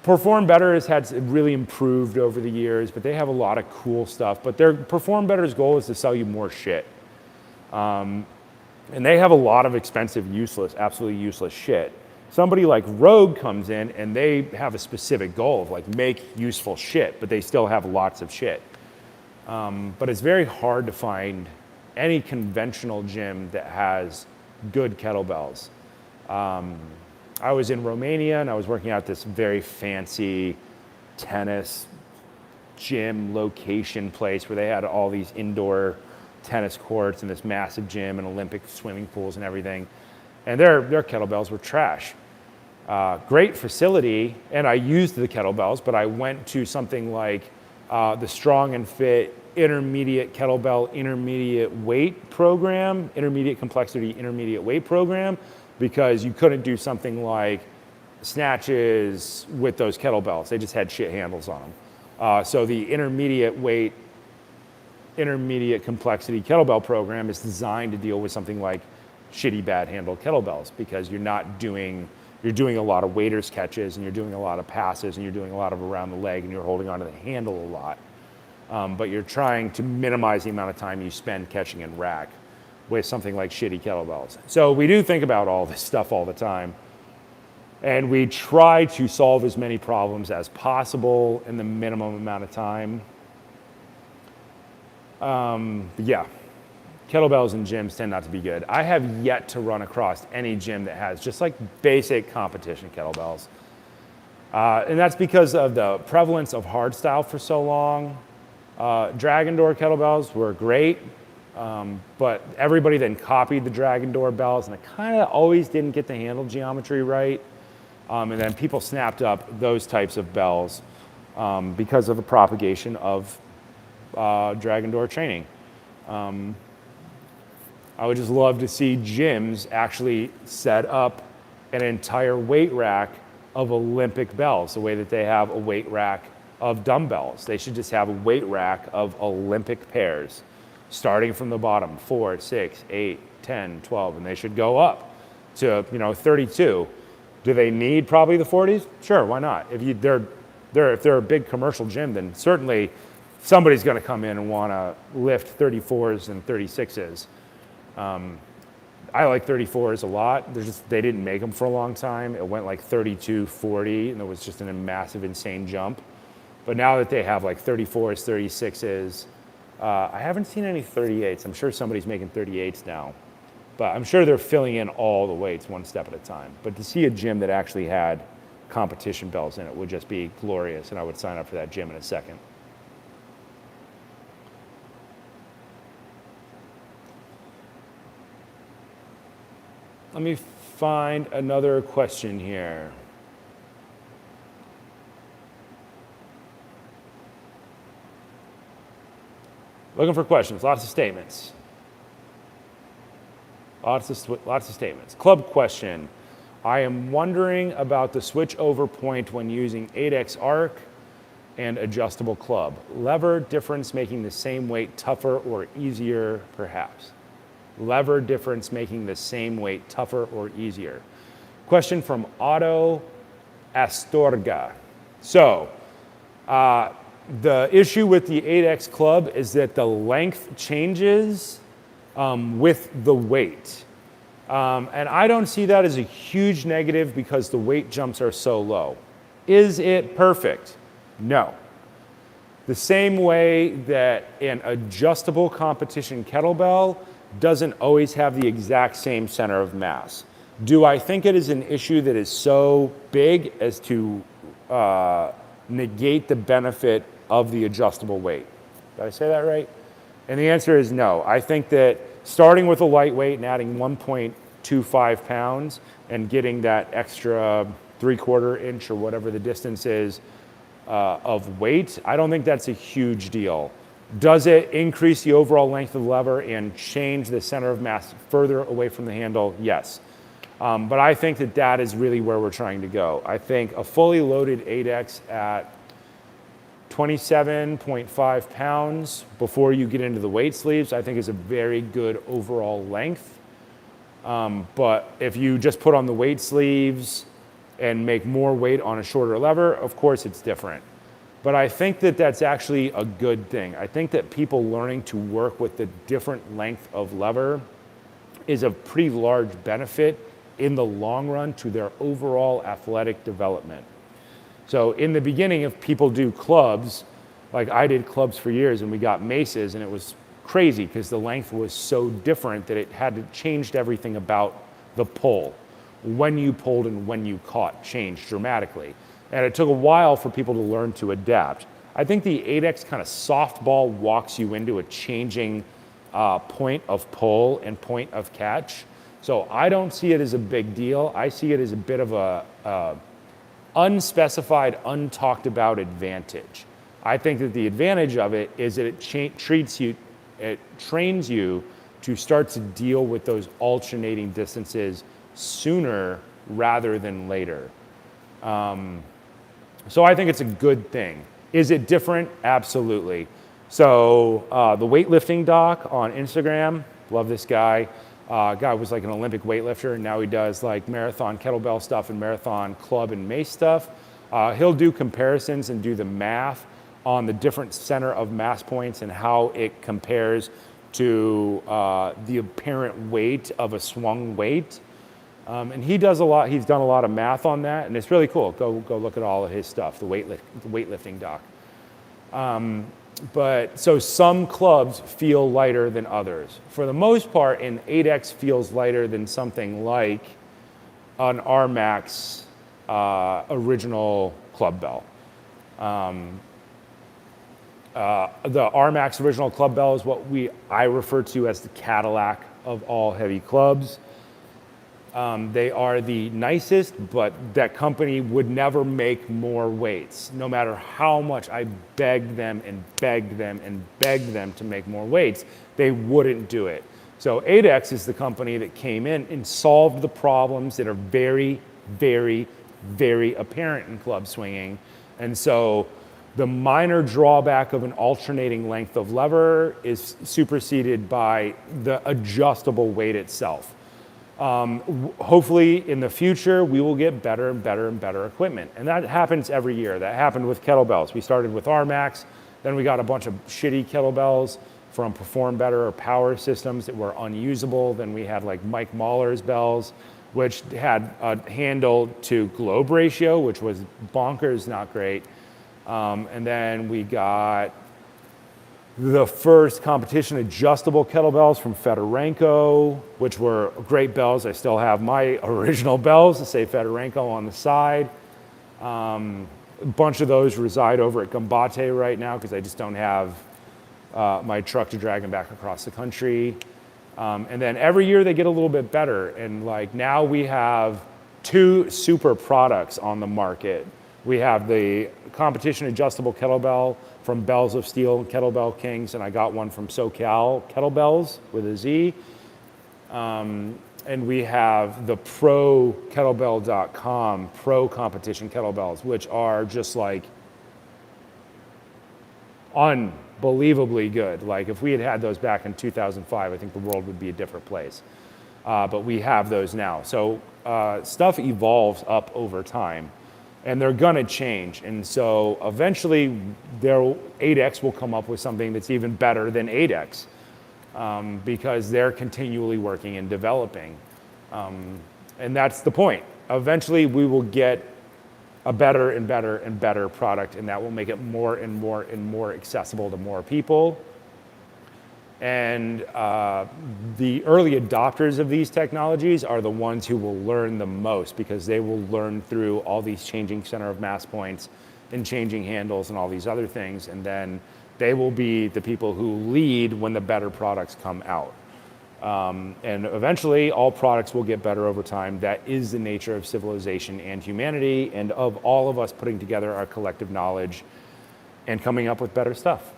Perform Better has had really improved over the years, but they have a lot of cool stuff. But their Perform Better's goal is to sell you more shit. And they have a lot of expensive, useless, absolutely useless shit. Somebody like Rogue comes in and they have a specific goal of like make useful shit, but they still have lots of shit. But it's very hard to find any conventional gym that has good kettlebells. I was in Romania and I was working out this very fancy tennis gym location place where they had all these indoor tennis courts and this massive gym and Olympic swimming pools and everything. And their kettlebells were trash. Great facility, and I used the kettlebells, but I went to something like the Strong and Fit Intermediate Kettlebell Intermediate Weight Program, Intermediate Complexity Intermediate Weight Program, because you couldn't do something like snatches with those kettlebells. They just had shit handles on them. So the intermediate weight, intermediate complexity kettlebell program is designed to deal with something like shitty bad handled kettlebells, because you're doing a lot of waiters catches and you're doing a lot of passes and you're doing a lot of around the leg and you're holding onto the handle a lot. But you're trying to minimize the amount of time you spend catching in rack with something like shitty kettlebells. So we do think about all this stuff all the time. And we try to solve as many problems as possible in the minimum amount of time. Yeah, kettlebells in gyms tend not to be good. I have yet to run across any gym that has just like basic competition kettlebells. And that's because of the prevalence of hardstyle for so long. Dragon door kettlebells were great, but everybody then copied the Dragon door bells, and it kind of always didn't get the handle geometry right. And then people snapped up those types of bells because of the propagation of Dragon door training. I would just love to see gyms actually set up an entire weight rack of Olympic bells, the way that they have a weight rack of dumbbells. They should just have a weight rack of Olympic pairs, starting from the bottom, 4, 6, 8, 10, 12, and they should go up to 32. Do they need probably the 40s? Sure, why not? If they're a big commercial gym, then certainly somebody's going to come in and want to lift 34s and 36s. I like 34s a lot. They didn't make them for a long time. It went like 32, 40, and it was just a massive, insane jump. But now that they have like 34s, 36s, I haven't seen any 38s. I'm sure somebody's making 38s now. But I'm sure they're filling in all the weights one step at a time. But to see a gym that actually had competition bells in it would just be glorious, and I would sign up for that gym in a second. Let me find another question here. Looking for questions, lots of statements. Lots of statements. Club question. I am wondering about the switch over point when using Adex arc and adjustable club. Lever difference making the same weight tougher or easier, perhaps. Lever difference making the same weight tougher or easier. Question from Otto Astorga. So, the issue with the Adex club is that the length changes with the weight. And I don't see that as a huge negative because the weight jumps are so low. Is it perfect? No. The same way that an adjustable competition kettlebell doesn't always have the exact same center of mass. Do I think it is an issue that is so big as to negate the benefit of the adjustable weight? Did I say that right? And the answer is no. I think that starting with a lightweight and adding 1.25 pounds and getting that extra 3/4 inch or whatever the distance is of weight, I don't think that's a huge deal. Does it increase the overall length of the lever and change the center of mass further away from the handle? Yes. But I think that that is really where we're trying to go. I think a fully loaded Adex at 27.5 pounds before you get into the weight sleeves, I think is a very good overall length. But if you just put on the weight sleeves and make more weight on a shorter lever, of course it's different. But I think that that's actually a good thing. I think that people learning to work with the different length of lever is a pretty large benefit in the long run to their overall athletic development. So in the beginning, if people do clubs, like I did clubs for years and we got maces and it was crazy because the length was so different that it had to change everything about the pull. When you pulled and when you caught changed dramatically. And it took a while for people to learn to adapt. I think the Adex kind of softball walks you into a changing point of pull and point of catch. So I don't see it as a big deal. I see it as a bit of a unspecified, untalked about advantage. I think that the advantage of it is that it trains you to start to deal with those alternating distances sooner rather than later. So I think it's a good thing. Is it different? Absolutely. So the weightlifting doc on Instagram, love this guy. Guy was like an Olympic weightlifter, and now he does like marathon kettlebell stuff and marathon club and mace stuff. He'll do comparisons and do the math on the different center of mass points and how it compares to the apparent weight of a swung weight. And he does a lot. He's done a lot of math on that, and it's really cool. Go look at all of his stuff, the weightlifting doc. But so some clubs feel lighter than others. For the most part, an Adex feels lighter than something like an R-Max original club bell. The R-Max original club bell is what I refer to as the Cadillac of all heavy clubs. They are the nicest, but that company would never make more weights. No matter how much I begged them and begged them and begged them to make more weights, they wouldn't do it. So Adex is the company that came in and solved the problems that are very, very, very apparent in club swinging. And so the minor drawback of an alternating length of lever is superseded by the adjustable weight itself. Hopefully in the future, we will get better and better and better equipment. And that happens every year. That happened with kettlebells. We started with R-Max, then we got a bunch of shitty kettlebells from Perform Better or Power Systems that were unusable. Then we had like Mike Mahler's bells, which had a handle to globe ratio, which was bonkers, not great. And then we got the first competition adjustable kettlebells from Fedorenko, which were great bells. I still have my original bells that say Fedorenko on the side. A bunch of those reside over at Gambate right now because I just don't have my truck to drag them back across the country. And then every year they get a little bit better. And like now we have 2 super products on the market. We have the competition adjustable kettlebell from Bells of Steel and Kettlebell Kings, and I got one from SoCal Kettlebells with a Z. And we have the pro kettlebell.com pro competition kettlebells, which are just like unbelievably good. Like if we had had those back in 2005, I think the world would be a different place. But we have those now. So stuff evolves up over time, and they're gonna change. And so eventually Adex will come up with something that's even better than Adex. Because they're continually working and developing. And that's the point. Eventually we will get a better and better and better product, and that will make it more and more and more accessible to more people. And the early adopters of these technologies are the ones who will learn the most, because they will learn through all these changing center of mass points and changing handles and all these other things, and then they will be the people who lead when the better products come out. And eventually all products will get better over time. That is the nature of civilization and humanity, and of all of us putting together our collective knowledge and coming up with better stuff.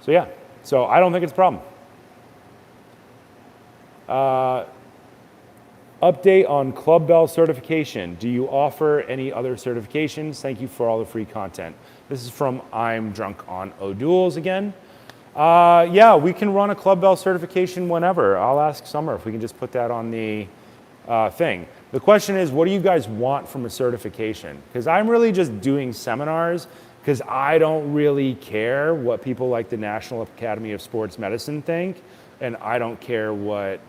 So yeah, so I don't think it's a problem. Update on Kettlebell certification. Do you offer any other certifications? Thank you for all the free content. This is from I'm Drunk on O'Duels again. Yeah, we can run a Kettlebell certification whenever. I'll ask Summer if we can just put that on the thing. The question is, what do you guys want from a certification? Because I'm really just doing seminars because I don't really care what people like the National Academy of Sports Medicine think, and I don't care what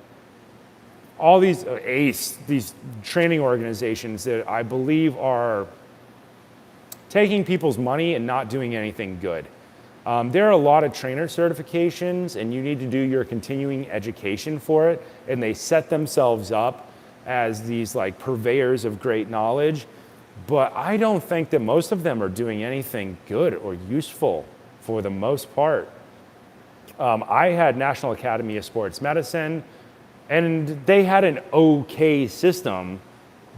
all these ACE, these training organizations that I believe are taking people's money and not doing anything good. There are a lot of trainer certifications, and you need to do your continuing education for it, and they set themselves up as these like purveyors of great knowledge, but I don't think that most of them are doing anything good or useful for the most part. I had National Academy of Sports Medicine, and they had an okay system,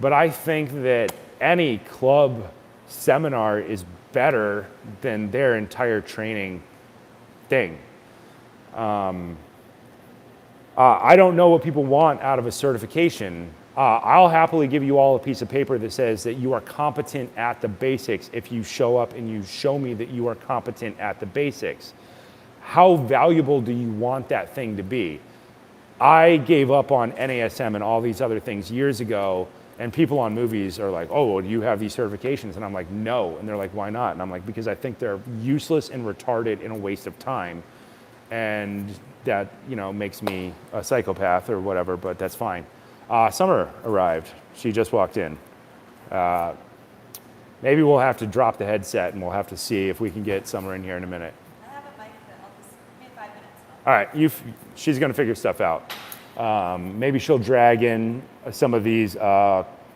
but I think that any club seminar is better than their entire training thing. I don't know what people want out of a certification. I'll happily give you all a piece of paper that says that you are competent at the basics if you show up and you show me that you are competent at the basics. How valuable do you want that thing to be? I gave up on NASM and all these other things years ago, and people on movies are like, oh, well, do you have these certifications? And I'm like, no. And they're like, why not? And I'm like, because I think they're useless and retarded and a waste of time. And that, you know, makes me a psychopath or whatever, but that's fine. Summer arrived. She just walked in. Maybe we'll have to drop the headset and we'll have to see if we can get Summer in here in a minute. I have a mic that I'll just give me 5 minutes. All right, she's gonna figure stuff out. Maybe she'll drag in some of these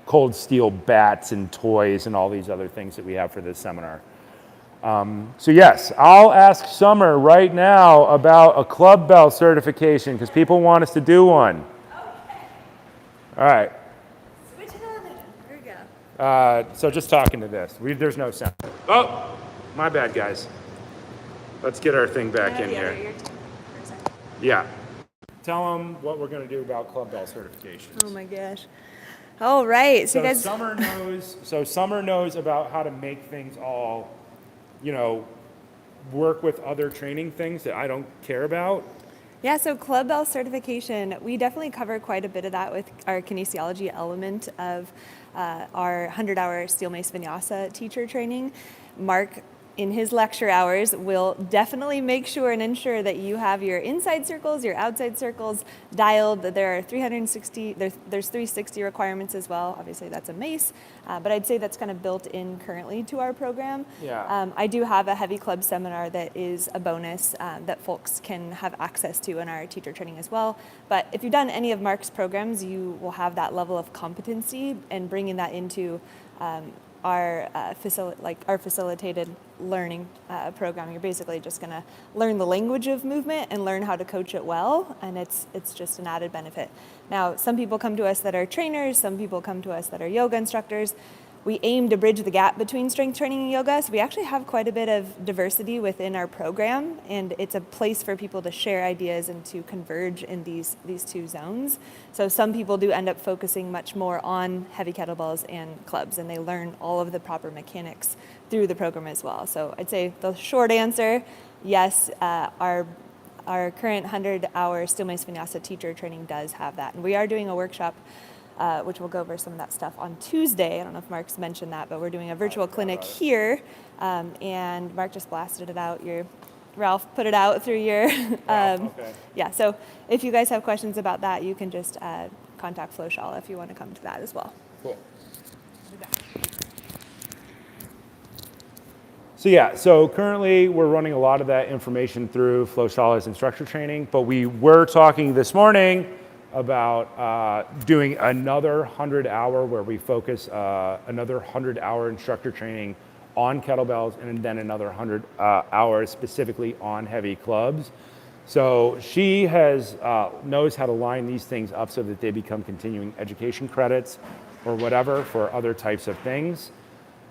cold steel bats and toys and all these other things that we have for this seminar. So yes, I'll ask Summer right now about a Kettlebell certification because people want us to do one. Okay. All right. Switch it on in. Here we go. So just talking to this. There's no sound. Oh, my bad, guys. Let's get our thing back in here. Yeah. Tell them what we're going to do about Kettlebell certifications. Oh my gosh. All right. So guys. Summer knows about how to make things all, you know, work with other training things that I don't care about. Yeah, so Kettlebell certification, we definitely cover quite a bit of that with our kinesiology element of our 100-hour steel mace vinyasa teacher training. Mark, in his lecture hours, will definitely make sure and ensure that you have your inside circles, your outside circles dialed. There are 360, there's 360 requirements as well. Obviously that's a mace, but I'd say that's kind of built in currently to our program. Yeah. I do have a heavy club seminar that is a bonus that folks can have access to in our teacher training as well. But if you've done any of Mark's programs, you will have that level of competency, and bringing that into our our facilitated learning program. You're basically just going to learn the language of movement and learn how to coach it well, and it's just an added benefit. Now, some people come to us that are trainers, some people come to us that are yoga instructors. We aim to bridge the gap between strength training and yoga, so we actually have quite a bit of diversity within our program, and it's a place for people to share ideas and to converge in these two zones. So some people do end up focusing much more on heavy kettlebells and clubs, and they learn all of the proper mechanics through the program as well. So I'd say the short answer, yes, our current 100-hour Steel Mace Vinyasa teacher training does have that, and we are doing a workshop which we'll go over some of that stuff on Tuesday. I don't know if Mark's mentioned that, but we're doing a virtual clinic here, and Mark just blasted it out. Ralph put it out through your, Okay. Yeah, so if you guys have questions about that, you can just contact Flowshala if you want to come to that as well. Cool. So currently we're running a lot of that information through Flowshala's instructor training, but we were talking this morning about doing another 100-hour where we focus another 100-hour instructor training on kettlebells and then another 100 hours specifically on heavy clubs. So she knows how to line these things up so that they become continuing education credits or whatever for other types of things.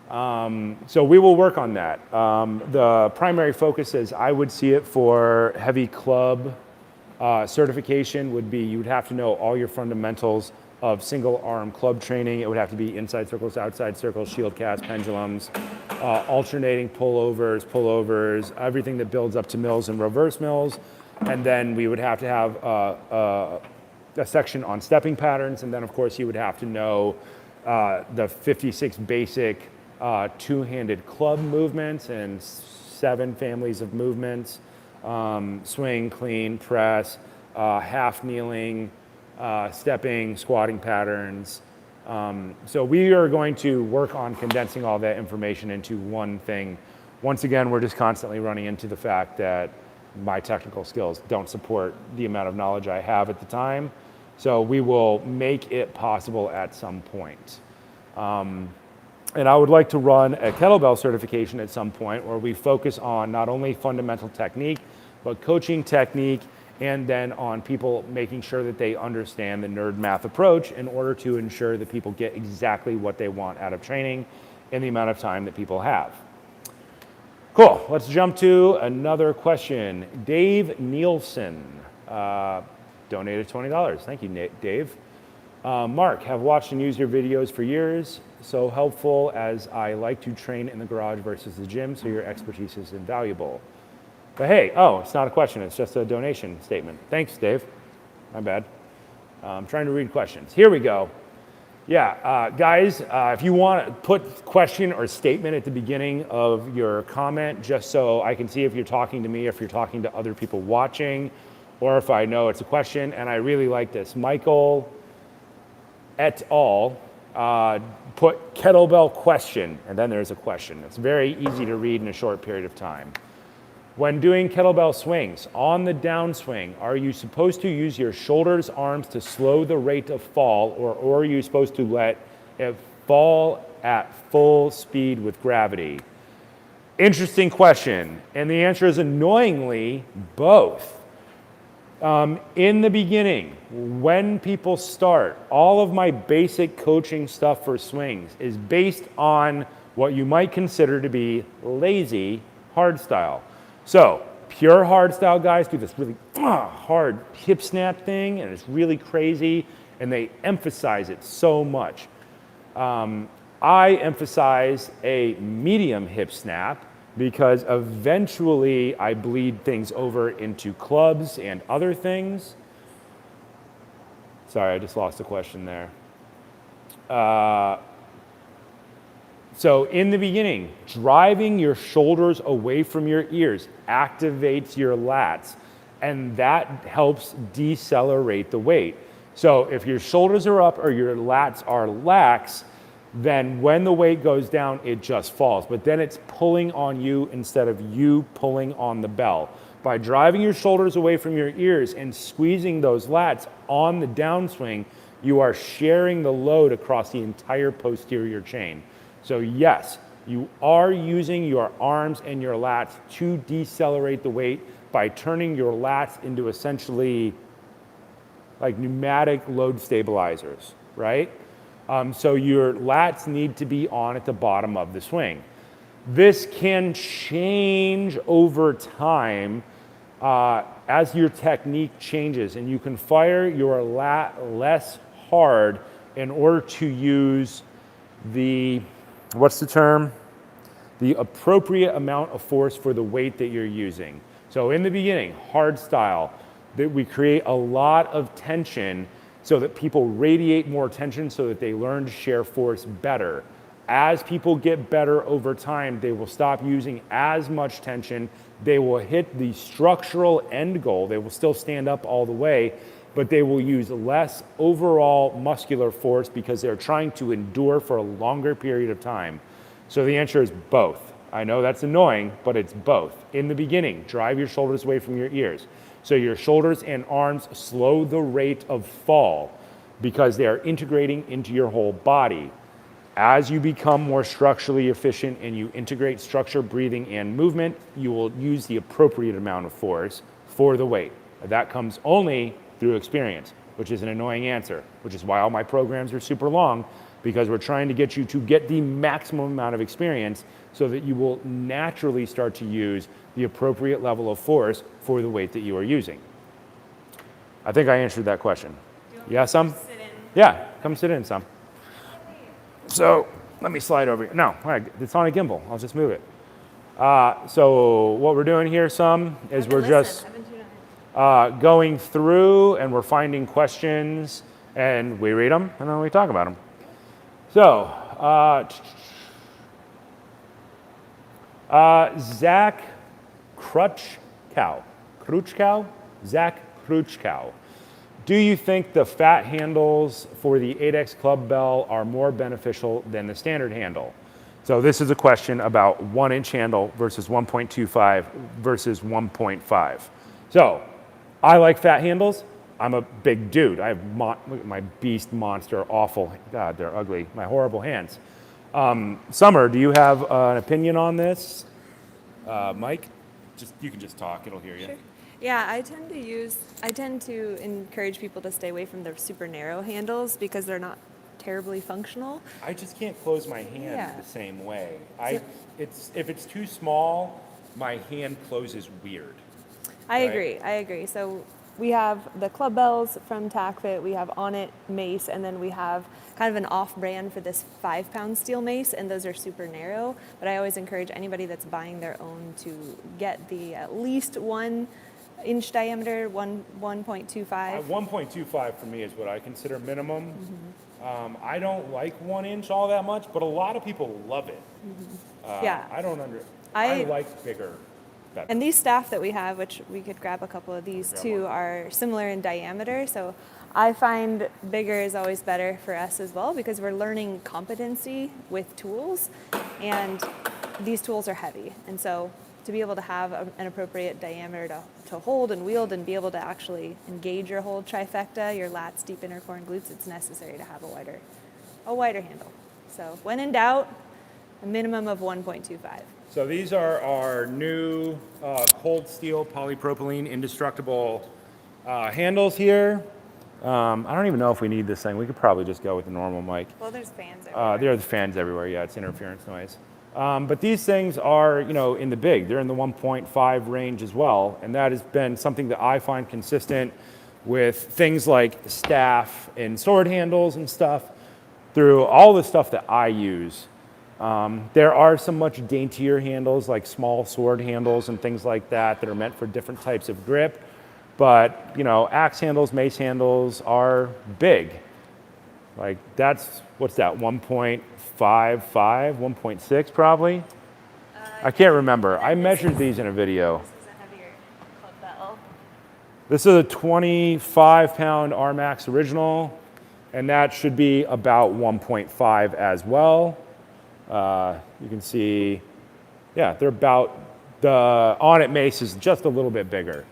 So we will work on that. The primary focus, as I would see it, for heavy club certification would be you would have to know all your fundamentals of single arm club training. It would have to be inside circles, outside circles, shield casts, pendulums, alternating pullovers, everything that builds up to mills and reverse mills. And then we would have to have a section on stepping patterns. And then of course you would have to know the 56 basic two-handed club movements and 7 families of movements. Swing, clean, press, half kneeling, stepping, squatting patterns. So we are going to work on condensing all that information into one thing. Once again, we're just constantly running into the fact that my technical skills don't support the amount of knowledge I have at the time. So we will make it possible at some point. And I would like to run a kettlebell certification at some point where we focus on not only fundamental technique, but coaching technique, and then on people making sure that they understand the nerd math approach in order to ensure that people get exactly what they want out of training in the amount of time that people have. Cool, let's jump to another question. Dave Nielsen donated $20. Thank you, Dave. Mark, have watched and used your videos for years. So helpful as I like to train in the garage versus the gym, so your expertise is invaluable. But hey, it's not a question, it's just a donation statement. Thanks, Dave. My bad. I'm trying to read questions. Here we go. Yeah, guys, if you want to put question or statement at the beginning of your comment, just so I can see if you're talking to me, if you're talking to other people watching, or if I know it's a question. And I really like this. Michael et al. Put kettlebell question, and then there's a question. It's very easy to read in a short period of time. When doing kettlebell swings, on the downswing, are you supposed to use your shoulders, arms to slow the rate of fall, or are you supposed to let it fall at full speed with gravity? Interesting question, and the answer is annoyingly both. In the beginning, when people start, all of my basic coaching stuff for swings is based on what you might consider to be lazy hardstyle. So pure hardstyle guys do this really hard hip snap thing, and it's really crazy, and they emphasize it so much. I emphasize a medium hip snap because eventually I bleed things over into clubs and other things. Sorry, I just lost the question there. So in the beginning, driving your shoulders away from your ears activates your lats, and that helps decelerate the weight. So if your shoulders are up or your lats are lax, then when the weight goes down, it just falls. But then it's pulling on you instead of you pulling on the bell. By driving your shoulders away from your ears and squeezing those lats on the downswing, you are sharing the load across the entire posterior chain. So yes, you are using your arms and your lats to decelerate the weight by turning your lats into essentially like pneumatic load stabilizers, right? So your lats need to be on at the bottom of the swing. This can change over time as your technique changes, and you can fire your lat less hard in order to use the, what's the term? The appropriate amount of force for the weight that you're using. So in the beginning, hard style, that we create a lot of tension so that people radiate more tension so that they learn to share force better. As people get better over time, they will stop using as much tension. They will hit the structural end goal. They will still stand up all the way, but they will use less overall muscular force because they're trying to endure for a longer period of time. So the answer is both. I know that's annoying, but it's both. In the beginning, drive your shoulders away from your ears. So your shoulders and arms slow the rate of fall because they are integrating into your whole body. As you become more structurally efficient and you integrate structure, breathing, and movement, you will use the appropriate amount of force for the weight. That comes only through experience, which is an annoying answer, which is why all my programs are super long, because we're trying to get you to get the maximum amount of experience so that you will naturally start to use the appropriate level of force for the weight that you are using. I think I answered that question. Yeah, some? Yeah, come sit in some. So let me slide over here. No, it's on a gimbal. I'll just move it. So what we're doing here, is we're just going through and we're finding questions and we read them and then we talk about them. So Zach Crutchcow. Zach Crutchcow. Do you think the fat handles for the Adex club bell are more beneficial than the standard handle? So this is a question about 1-inch handle versus 1.25 versus 1.5. So I like fat handles. I'm a big dude. I have look at my beast monster, awful, God, they're ugly, my horrible hands. Summer, do you have an opinion on this? Mike, you can just talk, it'll hear you. Sure. Yeah, I tend to encourage people to stay away from the super narrow handles because they're not terribly functional. I just can't close my hand the same way. If it's too small, my hand closes weird. I agree. So we have the club bells from TacFit, we have On It mace, and then we have kind of an off-brand for this 5-pound steel mace, and those are super narrow. But I always encourage anybody that's buying their own to get the at least 1-inch diameter, 1.25. 1.25 for me is what I consider minimum. I don't like 1 inch all that much, but a lot of people love it. I like bigger. And these staff that we have, which we could grab a couple of these too, are similar in diameter. So I find bigger is always better for us as well because we're learning competency with tools, and these tools are heavy. And so to be able to have an appropriate diameter to hold and wield and be able to actually engage your whole trifecta, your lats, deep inner core, and glutes, it's necessary to have a wider handle. So when in doubt, a minimum of 1.25. So these are our new cold steel polypropylene indestructible handles here. I don't even know if we need this thing. We could probably just go with the normal mic. Well, there's fans everywhere. There are the fans everywhere. Yeah, it's interference noise. But these things are, in the big. They're in the 1.5 range as well, and that has been something that I find consistent with things like staff and sword handles and stuff through all the stuff that I use. There are some much daintier handles like small sword handles and things like that that are meant for different types of grip. But, axe handles, mace handles are big. Like what's that, 1.55, 1.6 probably? I can't remember. I measured these in a video. This is a heavier club bell. This is a 25-pound R-Max original, and that should be about 1.5 as well. You can see, they're about, the On It mace is just a little bit bigger.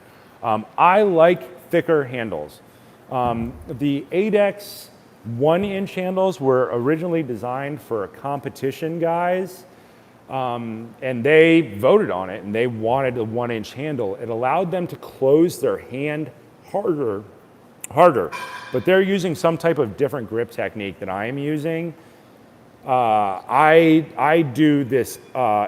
I like thicker handles. The Adex 1-inch handles were originally designed for competition guys, and they voted on it, and they wanted a 1-inch handle. It allowed them to close their hand harder, but they're using some type of different grip technique that I am using. I do this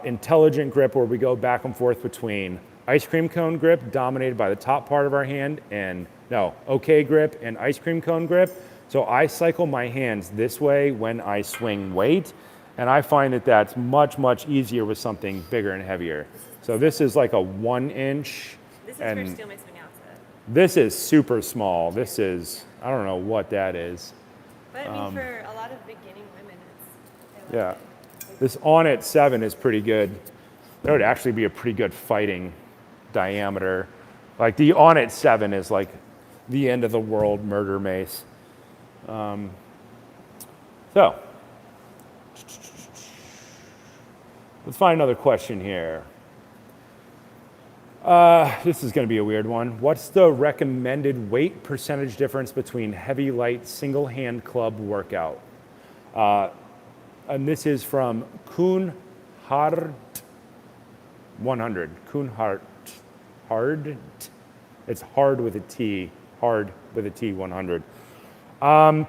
intelligent grip where we go back and forth between ice cream cone grip, dominated by the top part of our hand, and OK grip and ice cream cone grip. So I cycle my hands this way when I swing weight, and I find that that's much, much easier with something bigger and heavier. So this is like a 1-inch. This is for steel mace vinyasa. This is super small. This is, I don't know what that is. But I mean, for a lot of beginning women, it's... Yeah. This Onnit 7 is pretty good. That would actually be a pretty good fighting diameter. Like the Onnit 7 is like the end of the world murder mace. So, let's find another question here. This is going to be a weird one. What's the recommended weight percentage difference between heavy, light, single hand club workout? And this is from Kuhnhart 100. Kuhnhart. Hard. It's hard with a T. Hard with a T 100.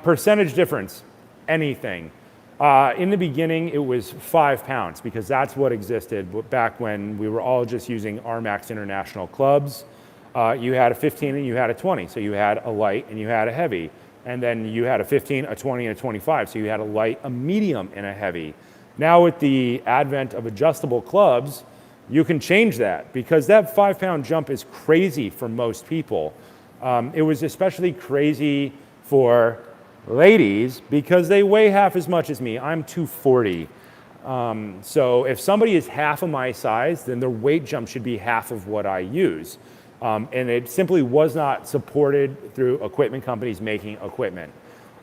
Percentage difference, anything. In the beginning, it was 5 pounds because that's what existed back when we were all just using RMAX International clubs. You had a 15 and you had a 20. So you had a light and you had a heavy. And then you had a 15, a 20, and a 25. So you had a light, a medium, and a heavy. Now with the advent of adjustable clubs, you can change that because that 5-pound jump is crazy for most people. It was especially crazy for ladies because they weigh half as much as me. I'm 240. So if somebody is half of my size, then their weight jump should be half of what I use. And it simply was not supported through equipment companies making equipment.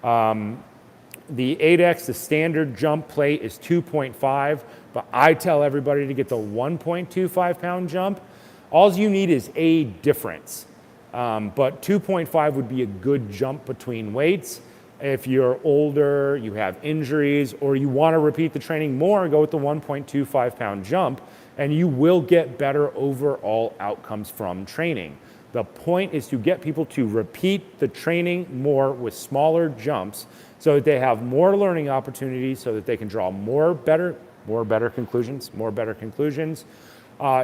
The Adex, the standard jump plate is 2.5, but I tell everybody to get the 1.25 pound jump. All you need is a difference. But 2.5 would be a good jump between weights. If you're older, you have injuries, or you want to repeat the training more, go with the 1.25 pound jump, and you will get better overall outcomes from training. The point is to get people to repeat the training more with smaller jumps so that they have more learning opportunities, so that they can draw more better conclusions,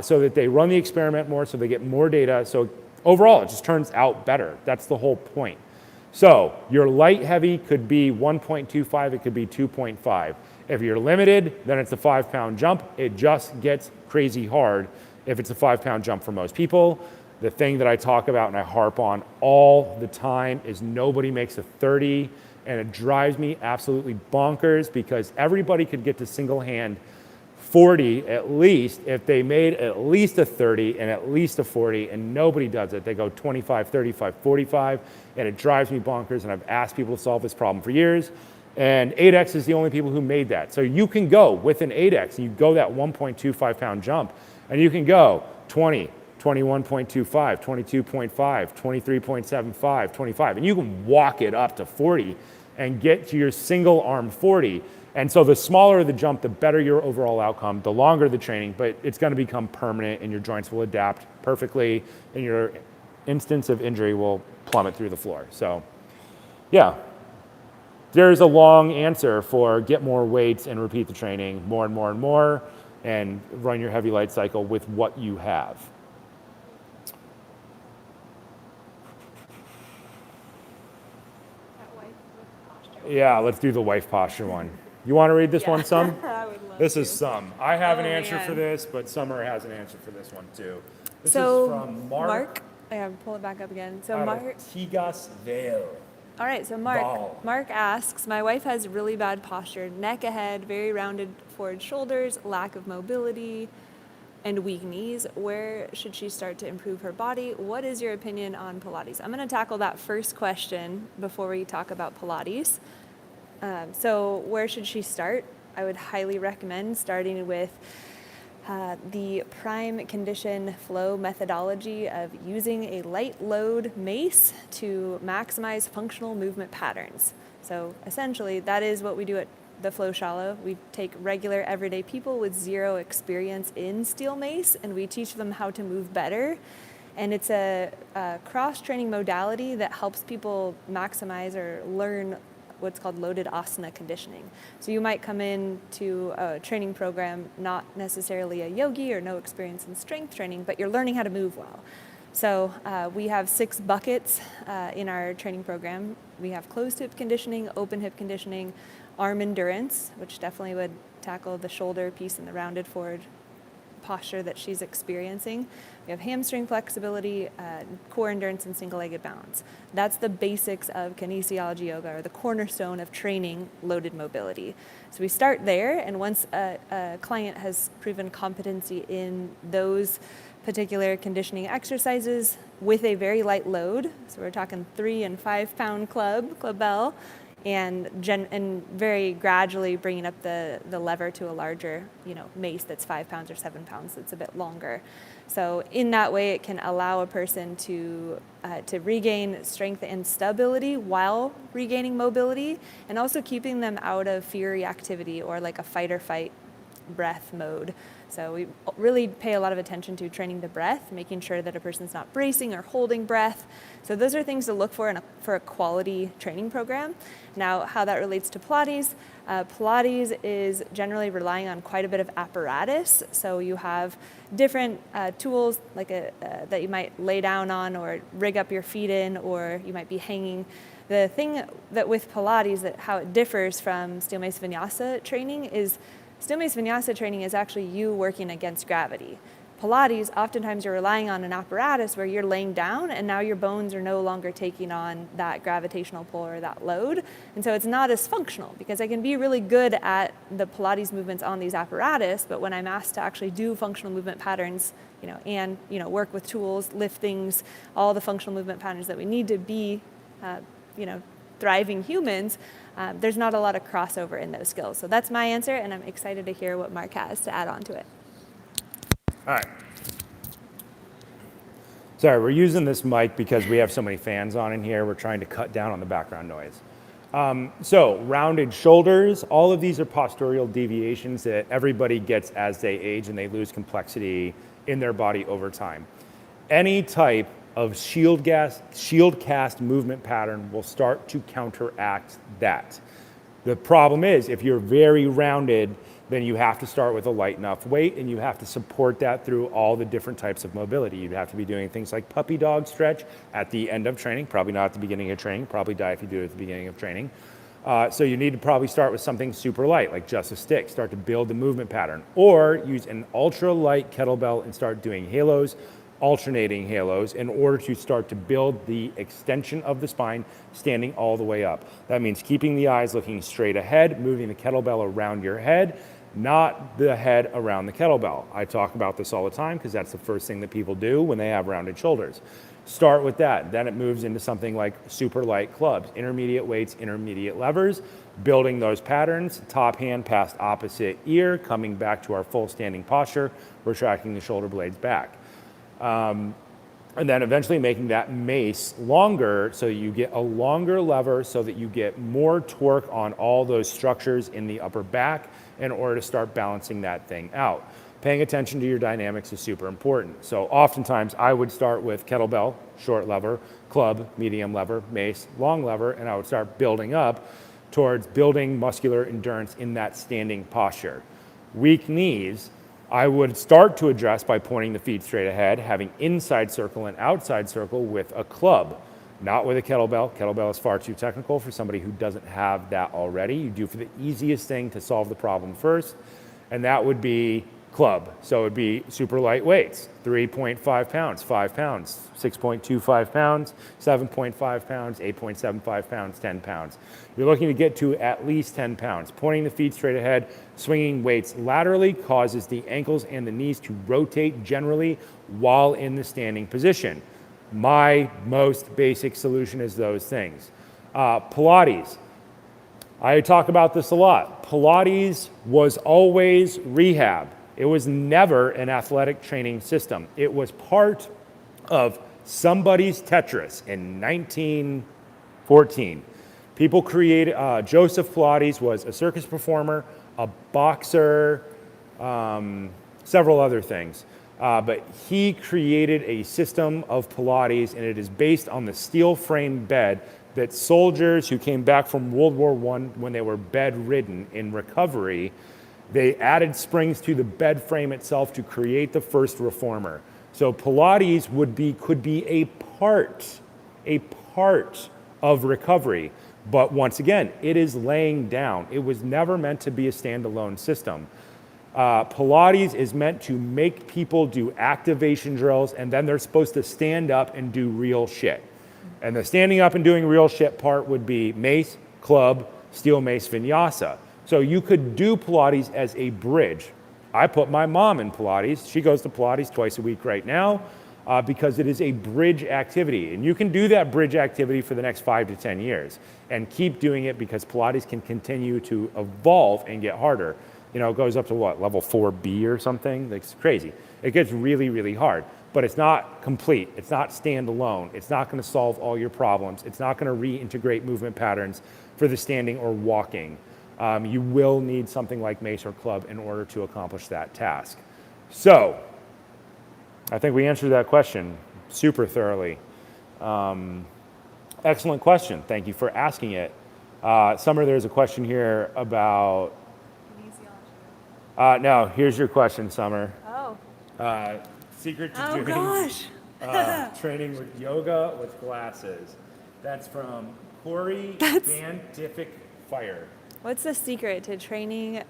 so that they run the experiment more, so they get more data. So overall, it just turns out better. That's the whole point. So your light heavy could be 1.25, it could be 2.5. If you're limited, then it's a 5-pound jump. It just gets crazy hard if it's a 5-pound jump for most people. The thing that I talk about and I harp on all the time is nobody makes a 30, and it drives me absolutely bonkers because everybody could get to single hand 40 at least if they made at least a 30 and at least a 40, and nobody does it. They go 25, 35, 45, and it drives me bonkers, and I've asked people to solve this problem for years, and Adex is the only people who made that. So you can go with an Adex, and you go that 1.25 pound jump, and you can go 20, 21.25, 22.5, 23.75, 25, and you can walk it up to 40 and get to your single arm 40. And so the smaller the jump, the better your overall outcome, the longer the training, but it's going to become permanent and your joints will adapt perfectly and your instance of injury will plummet through the floor. So yeah, there's a long answer for get more weights and repeat the training more and more and more and run your heavy light cycle with what you have. Yeah, let's do the wife posture one. You want to read this one, Sum? I would love This to. is Sum. I have an answer man. for this, but Summer has an answer for this one too. This So is from Mark I have to pull it back up again. So out of Mark, Tigasvale. all right. So Ball. Mark asks, my wife has really bad posture, neck ahead, very rounded forward shoulders, lack of mobility, and weak knees. Where should she start to improve her body? What is your opinion on Pilates? I'm going to tackle that first question before we talk about Pilates. So where should she start? I would highly recommend starting with the prime condition flow methodology of using a light load mace to maximize functional movement patterns. So essentially, that is what we do at the Flowshala. We take regular everyday people with zero experience in steel mace, and we teach them how to move better. And it's a cross-training modality that helps people maximize or learn what's called loaded asana conditioning. So you might come in to a training program, not necessarily a yogi or no experience in strength training, but you're learning how to move well. So we have 6 buckets in our training program. We have closed hip conditioning, open hip conditioning, arm endurance, which definitely would tackle the shoulder piece and the rounded forward posture that she's experiencing. We have hamstring flexibility, core endurance, and single-legged balance. That's the basics of kinesiology yoga, or the cornerstone of training loaded mobility. So we start there, and once a client has proven competency in those particular conditioning exercises with a very light load, so we're talking 3 and 5 pound kettlebell, and very gradually bringing up the lever to a larger, mace that's 5 pounds or 7 pounds, that's a bit longer. So in that way, it can allow a person to regain strength and stability while regaining mobility, and also keeping them out of fear reactivity or like a fight or fight breath mode. So we really pay a lot of attention to training the breath, making sure that a person's not bracing or holding breath. So those are things to look for for a quality training program. Now, how that relates to Pilates. Pilates is generally relying on quite a bit of apparatus. So you have different tools like that you might lay down on or rig up your feet in, or you might be hanging. The thing that with Pilates, that how it differs from steel mace vinyasa training is steel mace vinyasa training is actually you working against gravity. Pilates, oftentimes you're relying on an apparatus where you're laying down and now your bones are no longer taking on that gravitational pull or that load. And so it's not as functional, because I can be really good at the Pilates movements on these apparatus, but when I'm asked to actually do functional movement patterns, and work with tools, lift things, all the functional movement patterns that we need to be, thriving humans, there's not a lot of crossover in those skills. So that's my answer, and I'm excited to hear what Mark has to add on to it. All right. Sorry, we're using this mic because we have so many fans on in here. We're trying to cut down on the background noise. So rounded shoulders, all of these are postural deviations that everybody gets as they age and they lose complexity in their body over time. Any type of shield cast movement pattern will start to counteract that. The problem is, if you're very rounded, then you have to start with a light enough weight, and you have to support that through all the different types of mobility. You'd have to be doing things like puppy dog stretch at the end of training, probably not at the beginning of training, probably die if you do it at the beginning of training. So you need to probably start with something super light, like just a stick, start to build the movement pattern, or use an ultra light kettlebell and start doing halos, alternating halos, in order to start to build the extension of the spine standing all the way up. That means keeping the eyes looking straight ahead, moving the kettlebell around your head, not the head around the kettlebell. I talk about this all the time because that's the first thing that people do when they have rounded shoulders. Start with that. Then it moves into something like super light clubs, intermediate weights, intermediate levers, building those patterns, top hand past opposite ear, coming back to our full standing posture, retracting the shoulder blades back. And then eventually making that mace longer so you get a longer lever so that you get more torque on all those structures in the upper back in order to start balancing that thing out. Paying attention to your dynamics is super important. So oftentimes I would start with kettlebell, short lever, club, medium lever, mace, long lever, and I would start building up towards building muscular endurance in that standing posture. Weak knees, I would start to address by pointing the feet straight ahead, having inside circle and outside circle with a club, not with a kettlebell. Kettlebell is far too technical for somebody who doesn't have that already. You do for the easiest thing to solve the problem first, and that would be club. So it would be super light weights, 3.5 pounds, 5 pounds, 6.25 pounds, 7.5 pounds, 8.75 pounds, 10 pounds. You're looking to get to at least 10 pounds. Pointing the feet straight ahead, swinging weights laterally causes the ankles and the knees to rotate generally while in the standing position. My most basic solution is those things. Pilates. I talk about this a lot. Pilates was always rehab. It was never an athletic training system. It was part of somebody's Tetris in 1914. People created, Joseph Pilates was a circus performer, a boxer, several other things. But he created a system of Pilates, and it is based on the steel frame bed that soldiers who came back from World War I when they were bedridden in recovery, they added springs to the bed frame itself to create the first reformer. So Pilates could be a part of recovery. But once again, it is laying down. It was never meant to be a standalone system. Pilates is meant to make people do activation drills, and then they're supposed to stand up and do real shit. And the standing up and doing real shit part would be mace, club, steel mace, vinyasa. So you could do Pilates as a bridge. I put my mom in Pilates. She goes to Pilates twice a week right now because it is a bridge activity. And you can do that bridge activity for the next 5 to 10 years and keep doing it because Pilates can continue to evolve and get harder. You know, it goes up to what, level 4B or something? It's crazy. It gets really, really hard. But it's not complete. It's not standalone. It's not going to solve all your problems. It's not going to reintegrate movement patterns for the standing or walking. You will need something like mace or club in order to accomplish that task. So, I think we answered that question super thoroughly. Excellent question. Thank you for asking it. Summer, there's a question here about... no, here's your question, Summer. Oh. Secret to doing training with yoga with glasses. That's from Corey Bantific Fire. What's the secret to training?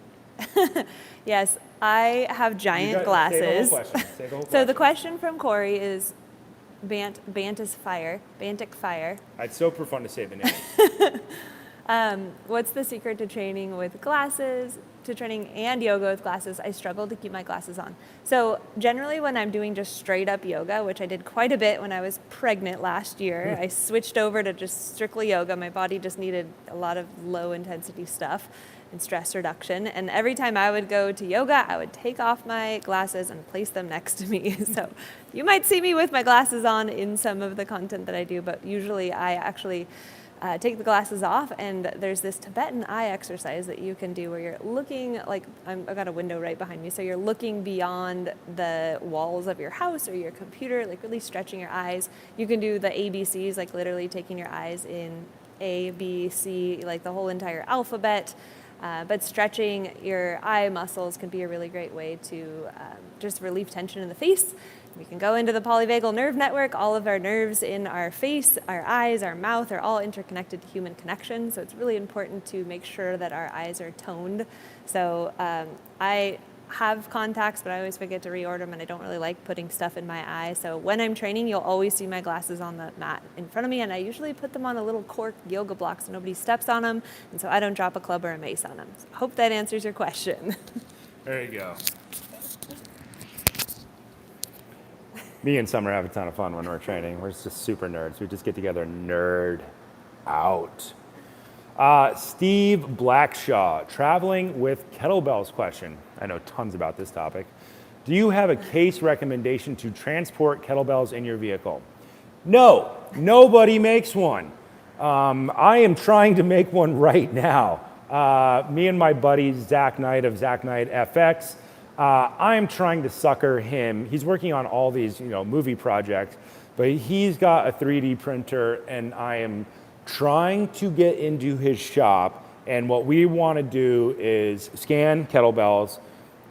Yes, I have giant glasses. Say the whole question. Say the whole question. So the question from Corey is Bantic Fire. It's super fun to say the name. What's the secret to training with glasses? To training and yoga with glasses, I struggle to keep my glasses on. So generally when I'm doing just straight up yoga, which I did quite a bit when I was pregnant last year, I switched over to just strictly yoga. My body just needed a lot of low intensity stuff and stress reduction. And every time I would go to yoga, I would take off my glasses and place them next to me. So you might see me with my glasses on in some of the content that I do, but usually I actually take the glasses off, and there's this Tibetan eye exercise that you can do where you're looking, like I've got a window right behind me, so you're looking beyond the walls of your house or your computer, like really stretching your eyes. You can do the ABCs, like literally taking your eyes in A, B, C, like the whole entire alphabet. But stretching your eye muscles can be a really great way to just relieve tension in the face. We can go into the polyvagal nerve network. All of our nerves in our face, our eyes, our mouth are all interconnected to human connection. So it's really important to make sure that our eyes are toned. So I have contacts, but I always forget to reorder them, and I don't really like putting stuff in my eye. So when I'm training, you'll always see my glasses on the mat in front of me, and I usually put them on a little cork yoga block so nobody steps on them, and so I don't drop a club or a mace on them. So I hope that answers your question. There you go. Me and Summer have a ton of fun when we're training. We're just super nerds. We just get together and nerd out. Steve Blackshaw, traveling with kettlebells question. I know tons about this topic. Do you have a case recommendation to transport kettlebells in your vehicle? No, nobody makes one. I am trying to make one right now. Me and my buddy Zach Knight of Zach Knight FX, I'm trying to sucker him. He's working on all these, movie projects, but he's got a 3D printer, and I am trying to get into his shop. And what we want to do is scan kettlebells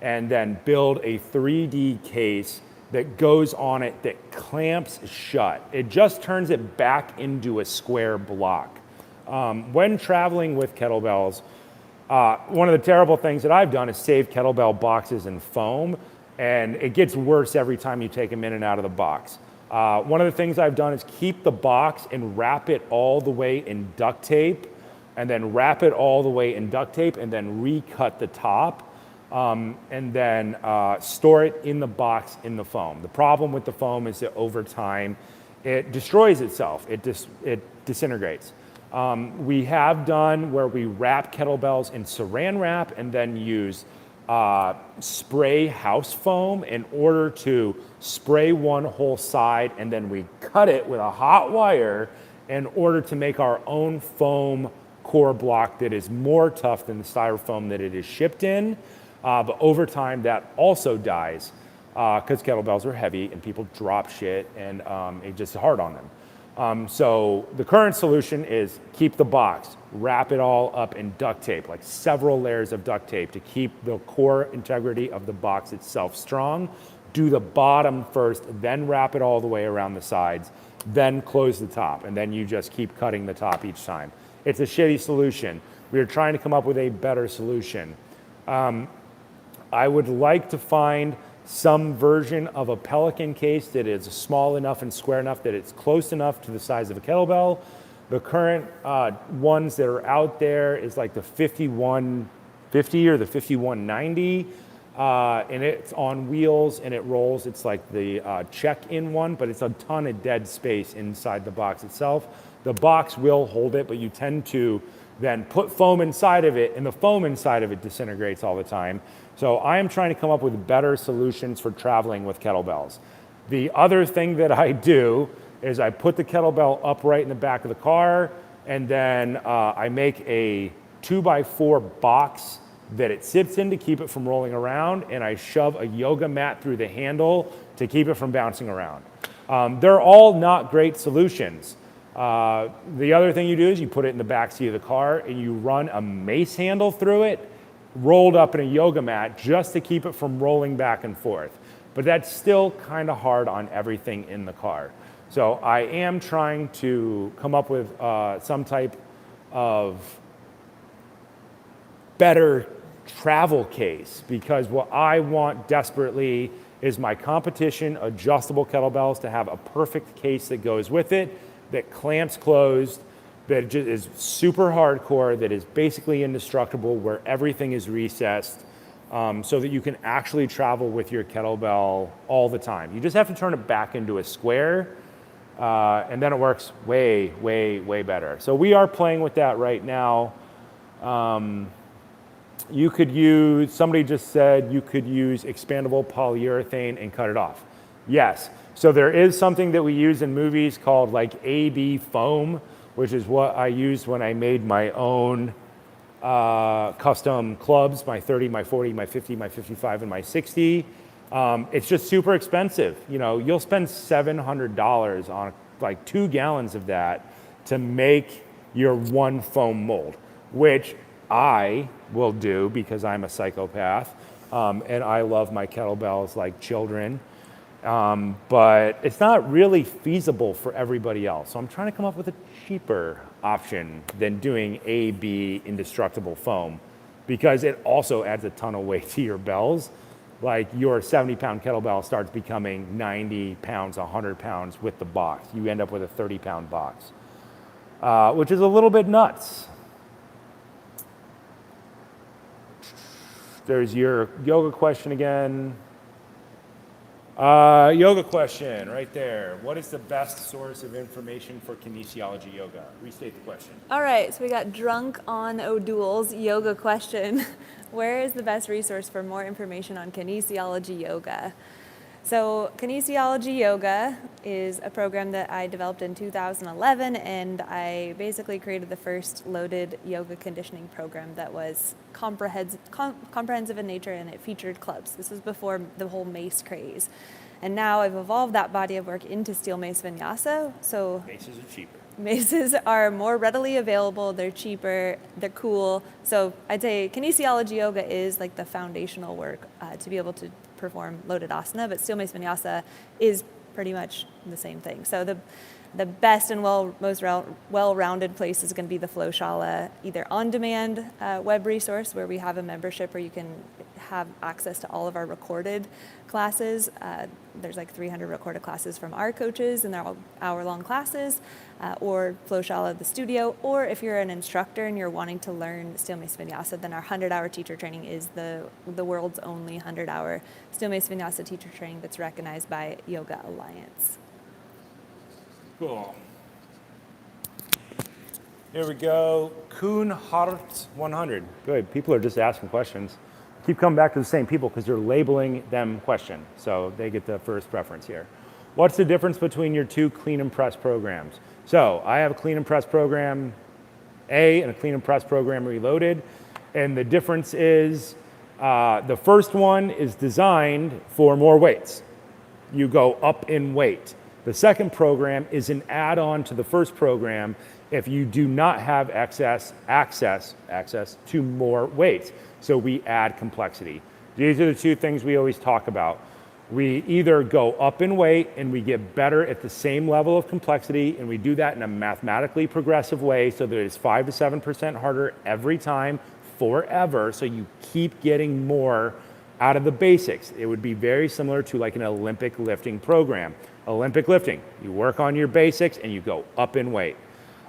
and then build a 3D case that goes on it that clamps shut. It just turns it back into a square block. When traveling with kettlebells, one of the terrible things that I've done is save kettlebell boxes in foam, and it gets worse every time you take them in and out of the box. One of the things I've done is keep the box and wrap it all the way in duct tape, and then wrap it all the way in duct tape, and then recut the top, and then store it in the box in the foam. The problem with the foam is that over time, it destroys itself. It disintegrates. We have done where we wrap kettlebells in saran wrap and then use spray house foam in order to spray one whole side, and then we cut it with a hot wire in order to make our own foam core block that is more tough than the styrofoam that it is shipped in. But over time, that also dies because kettlebells are heavy and people drop shit and it's just hard on them. So the current solution is keep the box, wrap it all up in duct tape, like several layers of duct tape to keep the core integrity of the box itself strong. Do the bottom first, then wrap it all the way around the sides, then close the top, and then you just keep cutting the top each time. It's a shitty solution. We are trying to come up with a better solution. I would like to find some version of a Pelican case that is small enough and square enough that it's close enough to the size of a kettlebell. The current ones that are out there is like the 5150 or the 5190, and it's on wheels and it rolls. It's like the check-in one, but it's a ton of dead space inside the box itself. The box will hold it, but you tend to then put foam inside of it, and the foam inside of it disintegrates all the time. So I am trying to come up with better solutions for traveling with kettlebells. The other thing that I do is I put the kettlebell upright in the back of the car, and then I make a 2x4 box that it sits in to keep it from rolling around, and I shove a yoga mat through the handle to keep it from bouncing around. They're all not great solutions. The other thing you do is you put it in the back seat of the car and you run a mace handle through it, rolled up in a yoga mat just to keep it from rolling back and forth. But that's still kind of hard on everything in the car. So I am trying to come up with some type of better travel case, because what I want desperately is my competition adjustable kettlebells to have a perfect case that goes with it, that clamps closed, that just is super hardcore, that is basically indestructible, where everything is recessed, so that you can actually travel with your kettlebell all the time. You just have to turn it back into a square, and then it works way, way, way better. So we are playing with that right now. You could use, somebody just said you could use expandable polyurethane and cut it off. Yes. So there is something that we use in movies called like AB foam, which is what I used when I made my own custom clubs, my 30, my 40, my 50, my 55, and my 60. It's just super expensive. You know, you'll spend $700 on like 2 gallons of that to make your one foam mold, which I will do because I'm a psychopath, and I love my kettlebells like children. But it's not really feasible for everybody else. So I'm trying to come up with a cheaper option than doing AB indestructible foam, because it also adds a ton of weight to your bells. Like your 70-pound kettlebell starts becoming 90 pounds, 100 pounds with the box. You end up with a 30-pound box, which is a little bit nuts. There's your yoga question again. Yoga question right there. What is the best source of information for kinesiology yoga? Restate the question. All right, so we got Drunk on O'Doul's yoga question. Where is the best resource for more information on kinesiology yoga? So kinesiology yoga is a program that I developed in 2011, and I basically created the first loaded yoga conditioning program that was comprehensive in nature, and it featured clubs. This was before the whole mace craze. And now I've evolved that body of work into steel mace vinyasa. So Maces are cheaper. Maces are more readily available, they're cheaper, they're cool. So I'd say kinesiology yoga is like the foundational work to be able to perform loaded asana, but steel mace vinyasa is pretty much the same thing. So the best and most well-rounded place is going to be the Flowshala, either on-demand web resource where we have a membership where you can have access to all of our recorded classes. There's like 300 recorded classes from our coaches, and they're all hour-long classes, or Flowshala, the studio, or if you're an instructor and you're wanting to learn steel mace vinyasa, then our 100-hour teacher training is the world's only 100-hour steel mace vinyasa teacher training that's recognized by Yoga Alliance. Cool. Here we go. Kuhn Hart 100. Good. People are just asking questions. Keep coming back to the same people because you're labeling them question. So they get the first preference here. What's the difference between your two clean and press programs? So I have a clean and press program. A and a clean and press program reloaded. And the difference is the first one is designed for more weights. You go up in weight. The second program is an add-on to the first program if you do not have access to more weights. So we add complexity. These are the two things we always talk about. We either go up in weight and we get better at the same level of complexity, and we do that in a mathematically progressive way so that it's 5 to 7% harder every time forever, so you keep getting more out of the basics. It would be very similar to like an Olympic lifting program. Olympic lifting, you work on your basics and you go up in weight.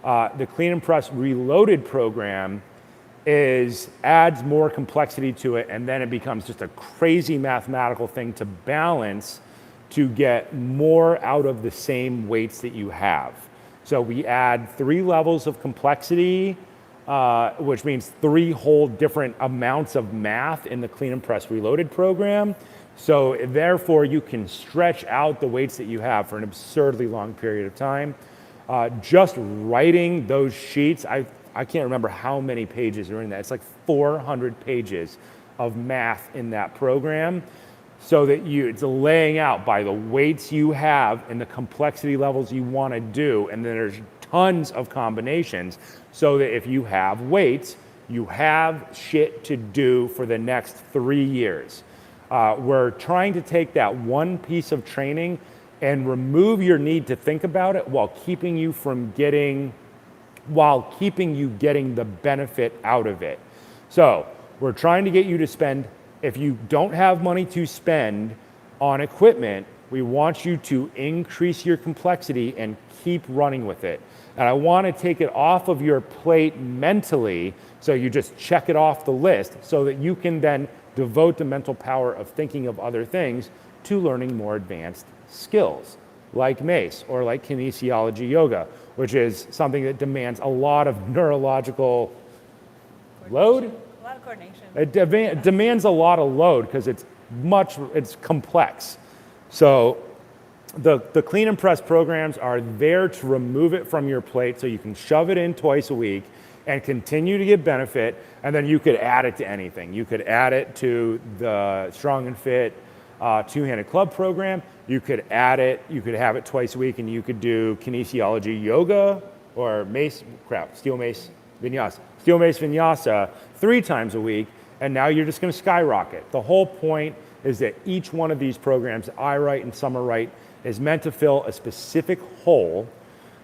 The clean and press reloaded program adds more complexity to it, and then it becomes just a crazy mathematical thing to balance to get more out of the same weights that you have. So we add 3 levels of complexity, which means 3 whole different amounts of math in the clean and press reloaded program. So therefore you can stretch out the weights that you have for an absurdly long period of time. Just writing those sheets, I can't remember how many pages are in that. It's like 400 pages of math in that program, so that it's laying out by the weights you have and the complexity levels you want to do. And then there's tons of combinations, so that if you have weights, you have shit to do for the next 3 years. We're trying to take that one piece of training and remove your need to think about it while keeping you getting the benefit out of it. So we're trying to get you to spend, if you don't have money to spend on equipment, we want you to increase your complexity and keep running with it. And I want to take it off of your plate mentally, so you just check it off the list, so that you can then devote the mental power of thinking of other things to learning more advanced skills, like MACE or like kinesiology yoga, which is something that demands a lot of neurological load. A lot of coordination. It demands a lot of load because it's complex. So the clean and press programs are there to remove it from your plate, so you can shove it in twice a week and continue to get benefit, and then you could add it to anything. You could add it to the Strong and Fit two-handed club program. You could have it twice a week, and you could do kinesiology yoga or steel mace vinyasa 3 times a week, and now you're just gonna skyrocket. The whole point is that each one of these programs, I write and Summer write, is meant to fill a specific hole,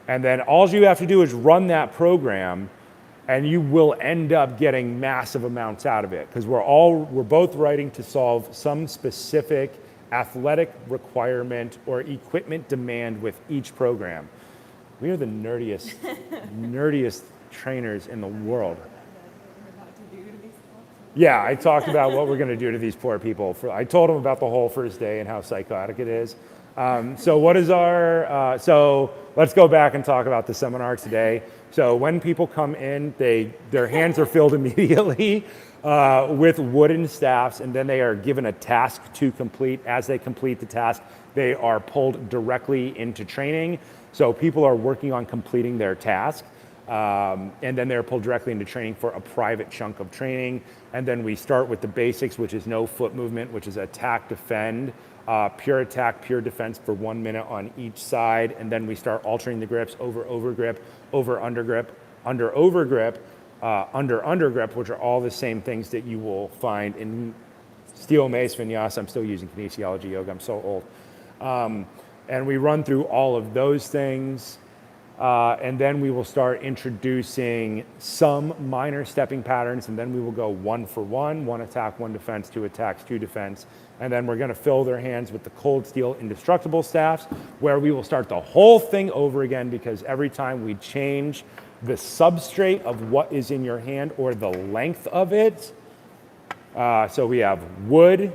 and then all you have to do is run that program, and you will end up getting massive amounts out of it, because we're both writing to solve some specific athletic requirement or equipment demand with each program. We are the nerdiest trainers in the world. Yeah, I talked about what we're going to do to these poor people. I told them about the whole first day and how psychotic it is. So let's go back and talk about the seminar today. So when people come in, their hands are filled immediately with wooden staffs, and then they are given a task to complete. As they complete the task, they are pulled directly into training. So people are working on completing their task, and then they're pulled directly into training for a private chunk of training. And then we start with the basics, which is no foot movement, which is attack, defend, pure attack, pure defense for 1 minute on each side. And then we start altering the grips: over grip, over under grip, under over grip, under grip, which are all the same things that you will find in steel mace vinyasa. I'm still using kinesiology yoga, I'm so old. And we run through all of those things. And then we will start introducing some minor stepping patterns, and then we will go 1 for 1, 1 attack, 1 defense, 2 attacks, 2 defense. And then we're going to fill their hands with the cold steel indestructible staffs, where we will start the whole thing over again, because every time we change the substrate of what is in your hand or the length of it. So we have wood,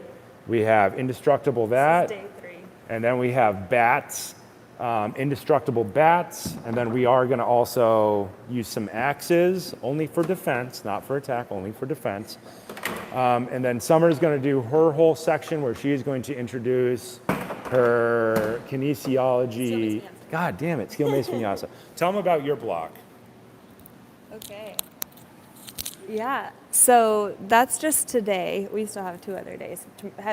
we have indestructible that, Day 3. and then we have bats. Indestructible bats, and then we are going to also use some axes, only for defense, not for attack, only for defense. And then Summer's going to do her whole section where she is going to introduce her kinesiology. God damn it, skill mace vinyasa. Tell them about your block. Okay. Yeah, so that's just today. We still have 2 other days.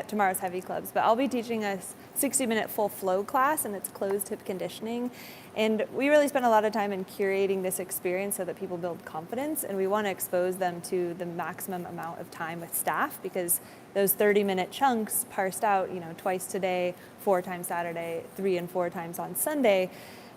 Tomorrow's heavy clubs, but I'll be teaching a 60-minute full flow class, and it's closed hip conditioning. And we really spend a lot of time in curating this experience so that people build confidence, and we want to expose them to the maximum amount of time with staff, because those 30-minute chunks parsed out, twice today, 4 times Saturday, 3 and 4 times on Sunday,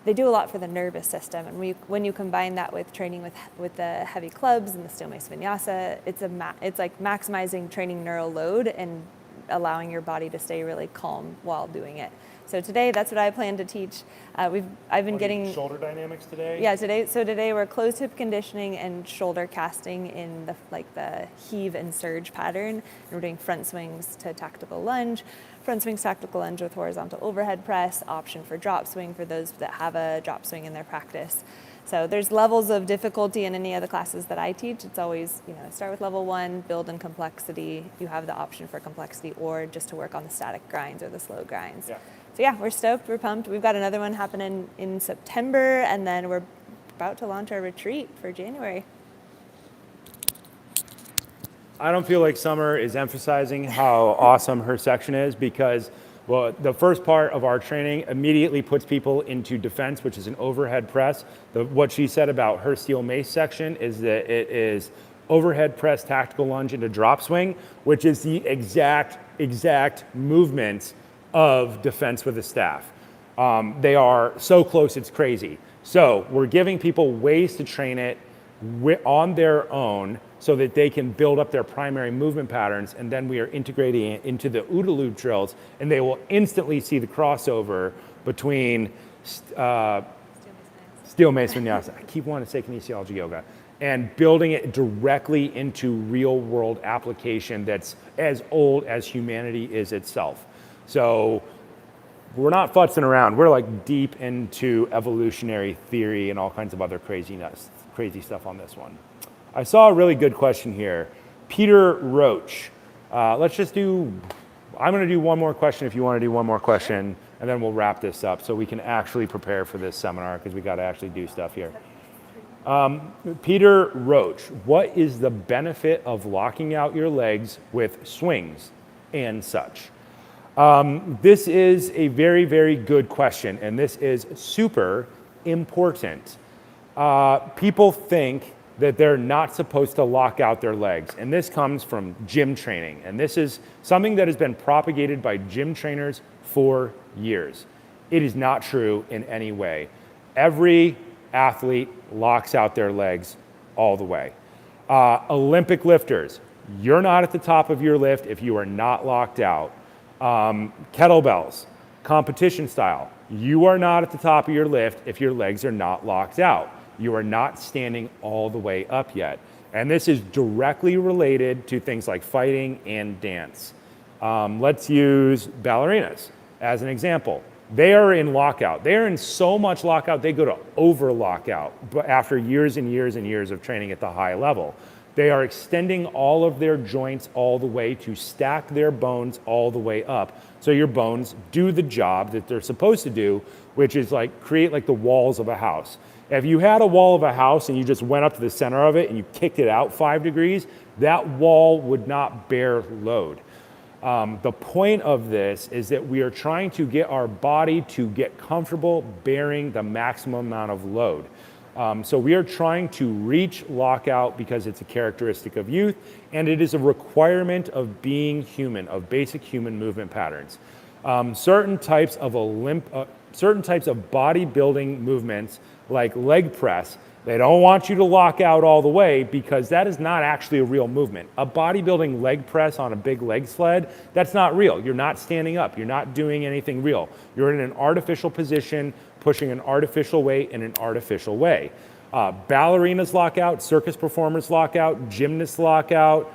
they do a lot for the nervous system. And when you combine that with training with the heavy clubs and the steel mace vinyasa, it's like maximizing training neural load and allowing your body to stay really calm while doing it. So today, that's what I plan to teach. I've been getting shoulder dynamics today. Yeah, today we're closed hip conditioning and shoulder casting in the heave and surge pattern. And we're doing front swings to tactical lunge, front swings tactical lunge with horizontal overhead press, option for drop swing for those that have a drop swing in their practice. So there's levels of difficulty in any of the classes that I teach. It's always, start with level 1, build in complexity. You have the option for complexity or just to work on the static grinds or the slow grinds. Yeah. So yeah, we're stoked, we're pumped. We've got another one happening in September, and then we're about to launch our retreat for January. I don't feel like Summer is emphasizing how awesome her section is, because the first part of our training immediately puts people into defense, which is an overhead press. What she said about her steel mace section is that it is overhead press, tactical lunge into drop swing, which is the exact movement of defense with a staff. They are so close, it's crazy. So we're giving people ways to train it on their own so that they can build up their primary movement patterns, and then we are integrating it into the OODA loop drills, and they will instantly see the crossover between steel mace vinyasa. I keep wanting to say kinesiology yoga, and building it directly into real world application that's as old as humanity is itself. So we're not futzing around. We're like deep into evolutionary theory and all kinds of other crazy stuff on this one. I saw a really good question here. Peter Roach. I'm going to do one more question if you want to do one more question, and then we'll wrap this up so we can actually prepare for this seminar, because we got to actually do stuff here. Peter Roach, what is the benefit of locking out your legs with swings and such? This is a very, very good question, and this is super important. People think that they're not supposed to lock out their legs, and this comes from gym training, and this is something that has been propagated by gym trainers for years. It is not true in any way. Every athlete locks out their legs all the way. Olympic lifters, you're not at the top of your lift if you are not locked out. Kettlebells, competition style, you are not at the top of your lift if your legs are not locked out. You are not standing all the way up yet. And this is directly related to things like fighting and dance. Let's use ballerinas as an example. They are in lockout. They are in so much lockout, they go to over lockout, but after years and years and years of training at the high level. They are extending all of their joints all the way to stack their bones all the way up, so your bones do the job that they're supposed to do, which is like create like the walls of a house. If you had a wall of a house and you just went up to the center of it and you kicked it out 5 degrees, that wall would not bear load. The point of this is that we are trying to get our body to get comfortable bearing the maximum amount of load. So we are trying to reach lockout because it's a characteristic of youth, and it is a requirement of being human, of basic human movement patterns. Certain types of bodybuilding movements, like leg press, they don't want you to lock out all the way because that is not actually a real movement. A bodybuilding leg press on a big leg sled, that's not real. You're not standing up. You're not doing anything real. You're in an artificial position, pushing an artificial weight in an artificial way. Ballerinas lock out, circus performers lock out, gymnasts lock out,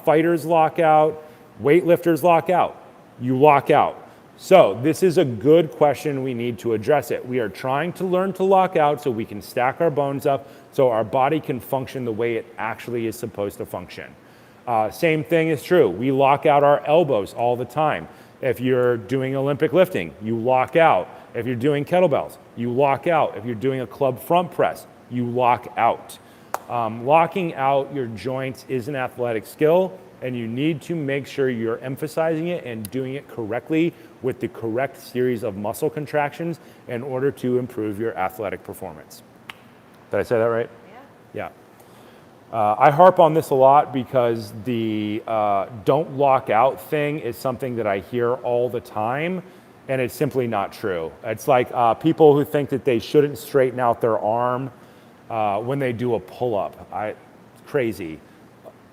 fighters lock out, weightlifters lock out. You lock out. So this is a good question. We need to address it. We are trying to learn to lock out so we can stack our bones up so our body can function the way it actually is supposed to function. Same thing is true. We lock out our elbows all the time. If you're doing Olympic lifting, you lock out. If you're doing kettlebells, you lock out. If you're doing a club front press, you lock out. Locking out your joints is an athletic skill, and you need to make sure you're emphasizing it and doing it correctly with the correct series of muscle contractions in order to improve your athletic performance. Did I say that right? Yeah. Yeah. I harp on this a lot because the don't lock out thing is something that I hear all the time, and it's simply not true. It's like people who think that they shouldn't straighten out their arm when they do a pull-up. Crazy.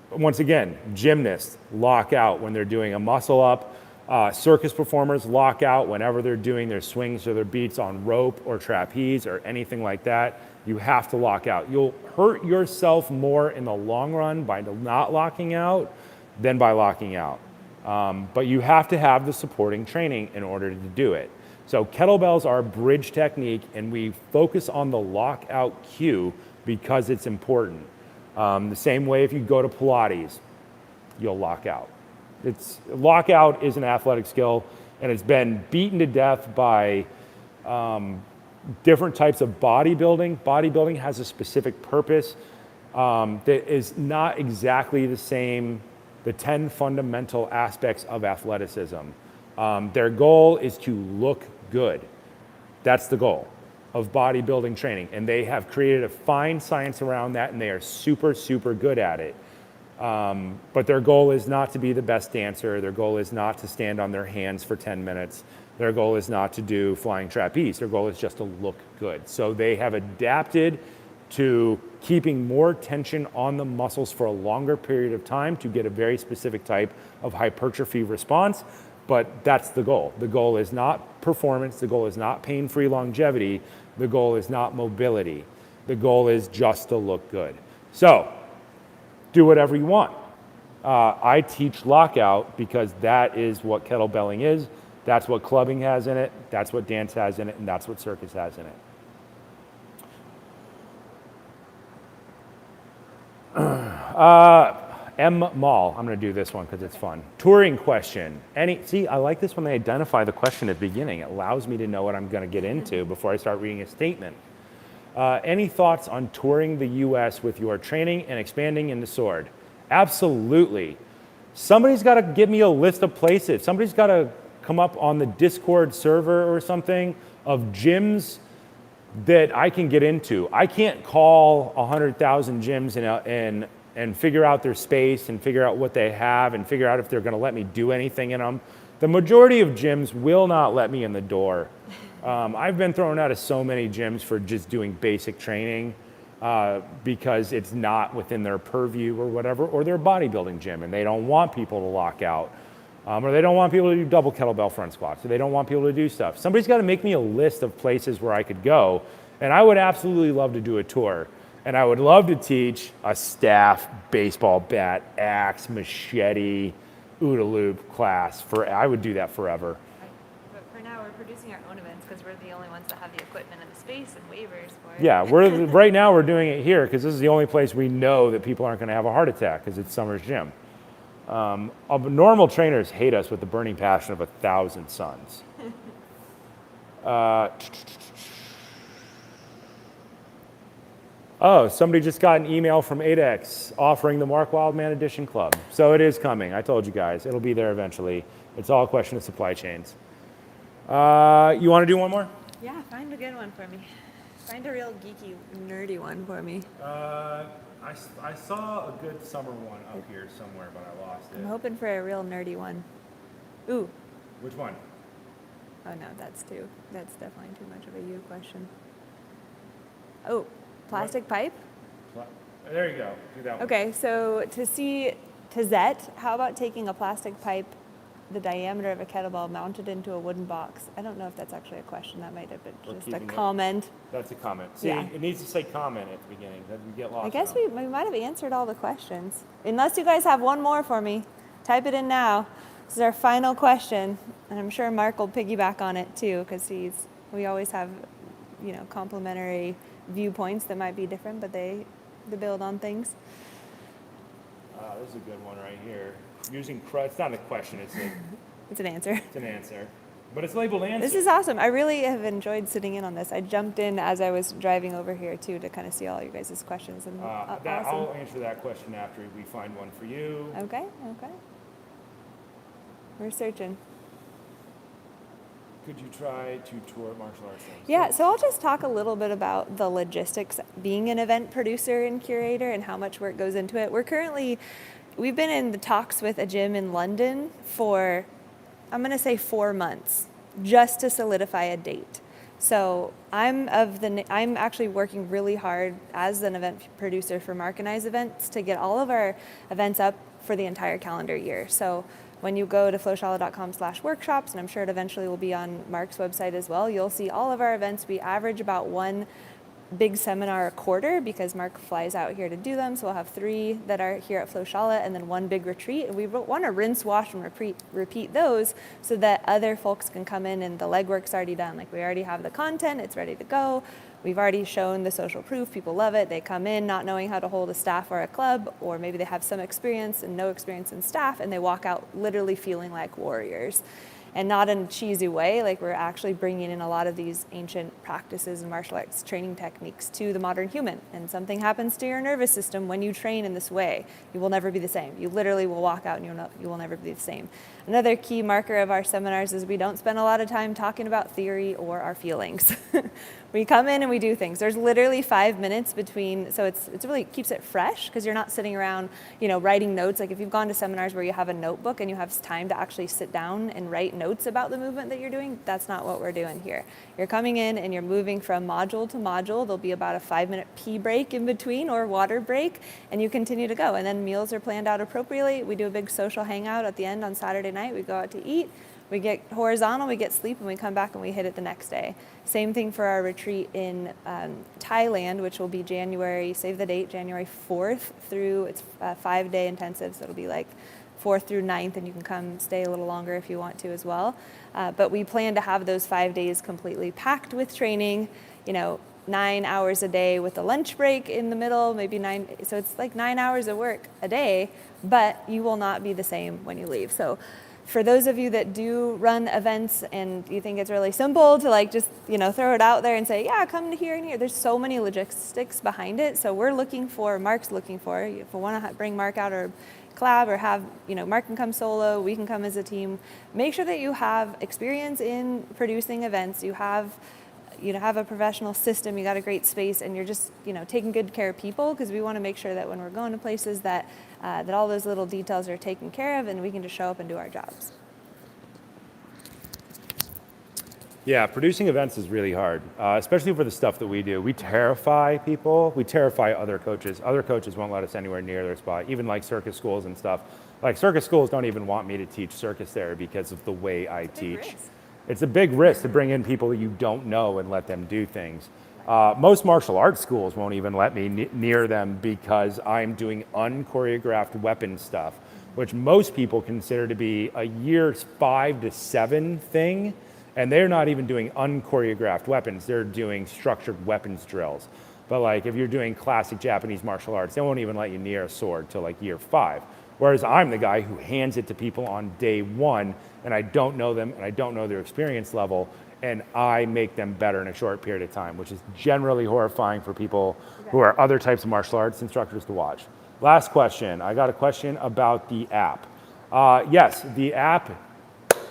Once again, gymnasts lock out when they're doing a muscle up. Circus performers lock out whenever they're doing their swings or their beats on rope or trapeze or anything like that. You have to lock out. You'll hurt yourself more in the long run by not locking out than by locking out. But you have to have the supporting training in order to do it. So kettlebells are a bridge technique, and we focus on the lockout cue because it's important. The same way if you go to Pilates, you'll lock out. Lockout is an athletic skill, and it's been beaten to death by different types of bodybuilding. Bodybuilding has a specific purpose that is not exactly the same, the 10 fundamental aspects of athleticism. Their goal is to look good. That's the goal of bodybuilding training. And they have created a fine science around that, and they are super, super good at it. But their goal is not to be the best dancer. Their goal is not to stand on their hands for 10 minutes. Their goal is not to do flying trapeze. Their goal is just to look good. So they have adapted to keeping more tension on the muscles for a longer period of time to get a very specific type of hypertrophy response. But that's the goal. The goal is not performance. The goal is not pain-free longevity. The goal is not mobility. The goal is just to look good. So do whatever you want. I teach lockout because that is what kettlebelling is. That's what clubbing has in it. That's what dance has in it. And that's what circus has in it. M. Mall, I'm going to do this one because it's fun. Touring question. See, I like this when they identify the question at the beginning. It allows me to know what I'm going to get into before I start reading a statement. Any thoughts on touring the U.S. with your training and expanding in the sword? Absolutely. Somebody's got to give me a list of places. Somebody's got to come up on the Discord server or something of gyms that I can get into. I can't call 100,000 gyms and figure out their space and figure out what they have and figure out if they're going to let me do anything in them. The majority of gyms will not let me in the door. I've been thrown out of so many gyms for just doing basic training because it's not within their purview or whatever, or they're a bodybuilding gym and they don't want people to lock out. Or they don't want people to do double kettlebell front squats, or they don't want people to do stuff. Somebody's got to make me a list of places where I could go, and I would absolutely love to do a tour. And I would love to teach a staff baseball bat, axe, machete, OODA loop class. I would do that forever. But for now, we're producing our own events because we're the only ones that have the equipment and the space and waivers for it. Yeah, right now we're doing it here because this is the only place we know that people aren't going to have a heart attack because it's Summer's Gym. Normal trainers hate us with the burning passion of 1,000 suns. Oh, somebody just got an email from Adex offering the Mark Wildman Edition Club. So it is coming. I told you guys. It'll be there eventually. It's all a question of supply chains. You want to do one more? Yeah, find a good one for me. Find a real geeky, nerdy one for me. I saw a good summer one up here somewhere, but I lost it. I'm hoping for a real nerdy one. Ooh. Which one? Oh no, that's definitely too much of a you question. Oh, plastic pipe? There you go. Do that one. Okay, so to Zet, how about taking a plastic pipe the diameter of a kettlebell mounted into a wooden box? I don't know if that's actually a question. That might have been just a comment. That's a comment. See, yeah. It needs to say comment at the beginning. Then we get lost. I guess we might have answered all the questions. Unless you guys have one more for me, type it in now. This is our final question, and I'm sure Mark will piggyback on it too, because we always have, complementary viewpoints that might be different, but they build on things. This is a good one right here. Using it's not a question, it's an It's an answer. It's an answer. But it's labeled answer. This is awesome. I really have enjoyed sitting in on this. I jumped in as I was driving over here too to kind of see all you guys' questions. And awesome. I'll answer that question after we find one for you. Okay. We're searching. Could you try to tour martial arts things? Yeah, so I'll just talk a little bit about the logistics being an event producer and curator and how much work goes into it. We've been in the talks with a gym in London for, I'm going to say 4 months, just to solidify a date. So I'm actually working really hard as an event producer for Mark and I's events to get all of our events up for the entire calendar year. So when you go to flowshala.com/workshops, and I'm sure it eventually will be on Mark's website as well, you'll see all of our events. We average about one big seminar a quarter because Mark flies out here to do them. So we'll have 3 that are here at Flowshala and then 1 big retreat. And we want to rinse, wash, and repeat those so that other folks can come in and the legwork's already done. Like we already have the content, it's ready to go. We've already shown the social proof, people love it. They come in not knowing how to hold a staff or a club, or maybe they have some experience and no experience in staff, and they walk out literally feeling like warriors. And not in a cheesy way, like we're actually bringing in a lot of these ancient practices and martial arts training techniques to the modern human. And something happens to your nervous system when you train in this way. You will never be the same. You literally will walk out and you will never be the same. Another key marker of our seminars is we don't spend a lot of time talking about theory or our feelings. We come in and we do things. There's literally 5 minutes between, so it's really keeps it fresh because you're not sitting around, writing notes. Like if you've gone to seminars where you have a notebook and you have time to actually sit down and write notes about the movement that you're doing, that's not what we're doing here. You're coming in and you're moving from module to module. There'll be about a 5-minute pee break in between or water break, and you continue to go. And then meals are planned out appropriately. We do a big social hangout at the end on Saturday night. We go out to eat. We get horizontal, we get sleep, and we come back and we hit it the next day. Same thing for our retreat in Thailand, which will be save the date, January 4th through, it's a 5-day intensive, so it'll be like 4th through 9th, and you can come stay a little longer if you want to as well. But we plan to have those 5 days completely packed with training, 9 hours a day with a lunch break in the middle, maybe 9, so it's like 9 hours of work a day, but you will not be the same when you leave. So for those of you that do run events and you think it's really simple to just throw it out there and say, yeah, come to here and here, there's so many logistics behind it. So Mark's looking for, if we want to bring Mark out or collab or have, Mark can come solo, we can come as a team. Make sure that you have experience in producing events, you have a professional system, you got a great space, and you're just, taking good care of people, because we want to make sure that when we're going to places that all those little details are taken care of and we can just show up and do our jobs. Yeah, producing events is really hard, especially for the stuff that we do. We terrify people. We terrify other coaches. Other coaches won't let us anywhere near their spot, even like circus schools and stuff. Like circus schools don't even want me to teach circus there because of the way I teach. It's a big risk to bring in people that you don't know and let them do things. Most martial arts schools won't even let me near them because I'm doing unchoreographed weapon stuff, which most people consider to be a year 5 to 7 thing. And they're not even doing unchoreographed weapons. They're doing structured weapons drills. But if you're doing classic Japanese martial arts, they won't even let you near a sword till year 5. Whereas I'm the guy who hands it to people on day 1, and I don't know them, and I don't know their experience level, and I make them better in a short period of time, which is generally horrifying for people who are other types of martial arts instructors to watch. Last question. I got a question about the app. Yes, the app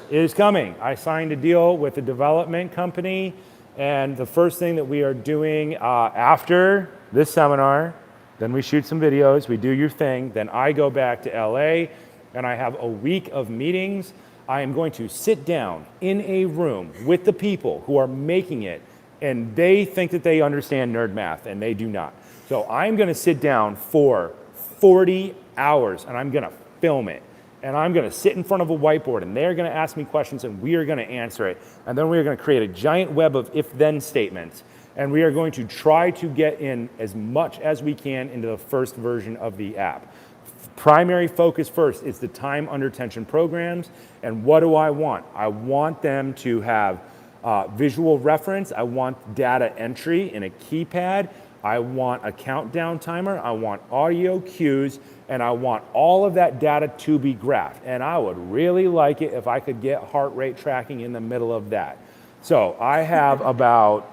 is coming. I signed a deal with a development company, and the first thing that we are doing after this seminar, then we shoot some videos, we do your thing, then I go back to LA and I have a week of meetings. I am going to sit down in a room with the people who are making it, and they think that they understand nerd math, and they do not. So I'm gonna sit down for 40 hours and I'm gonna film it. And I'm gonna sit in front of a whiteboard, and they're gonna ask me questions, and we are gonna answer it. And then we are gonna create a giant web of if-then statements. And we are going to try to get in as much as we can into the first version of the app. Primary focus first is the time under tension programs. And what do I want? I want them to have visual reference. I want data entry in a keypad. I want a countdown timer, I want audio cues, and I want all of that data to be graphed. And I would really like it if I could get heart rate tracking in the middle of that. So I have about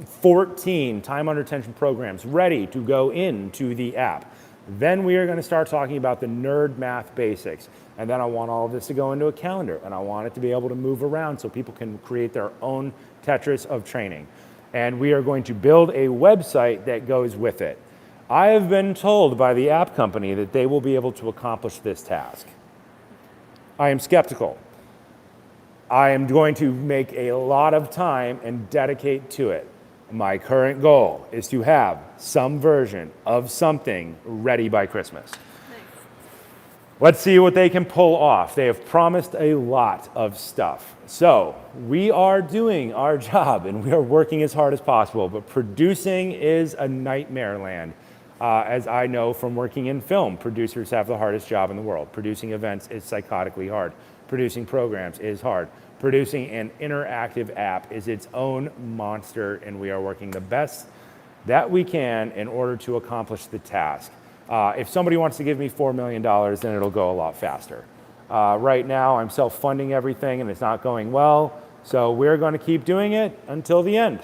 14 time under tension programs ready to go into the app. Then we are going to start talking about the nerd math basics. And then I want all of this to go into a calendar, and I want it to be able to move around so people can create their own Tetris of training. And we are going to build a website that goes with it. I have been told by the app company that they will be able to accomplish this task. I am skeptical. I am going to make a lot of time and dedicate to it. My current goal is to have some version of something ready by Christmas. Let's see what they can pull off. They have promised a lot of stuff. So we are doing our job and we are working as hard as possible, but producing is a nightmare land. As I know from working in film, producers have the hardest job in the world. Producing events is psychotically hard. Producing programs is hard. Producing an interactive app is its own monster, and we are working the best that we can in order to accomplish the task. If somebody wants to give me $4 million, then it'll go a lot faster. Right now, I'm self-funding everything, and it's not going well. So we're going to keep doing it until the end.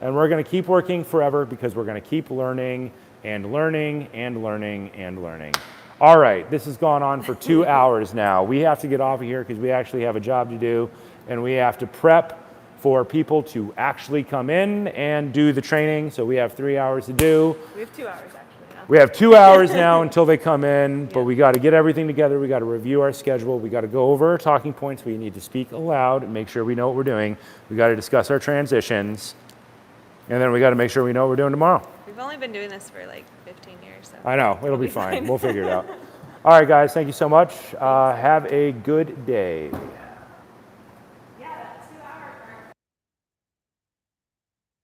And we're going to keep working forever because we're going to keep learning and learning and learning and learning. All right, this has gone on for 2 hours now. We have to get off of here because we actually have a job to do, and we have to prep for people to actually come in and do the training. So we have 3 hours to do. We have 2 hours actually now. We have 2 hours now until they come in, but we got to get everything together. We got to review our schedule. We got to go over our talking points. We need to speak aloud and make sure we know what we're doing. We got to discuss our transitions, and then we got to make sure we know what we're doing tomorrow. We've only been doing this for like 15 years. So I know, it'll be fine. We'll figure it out. All right, guys, thank you so much. Have a good day.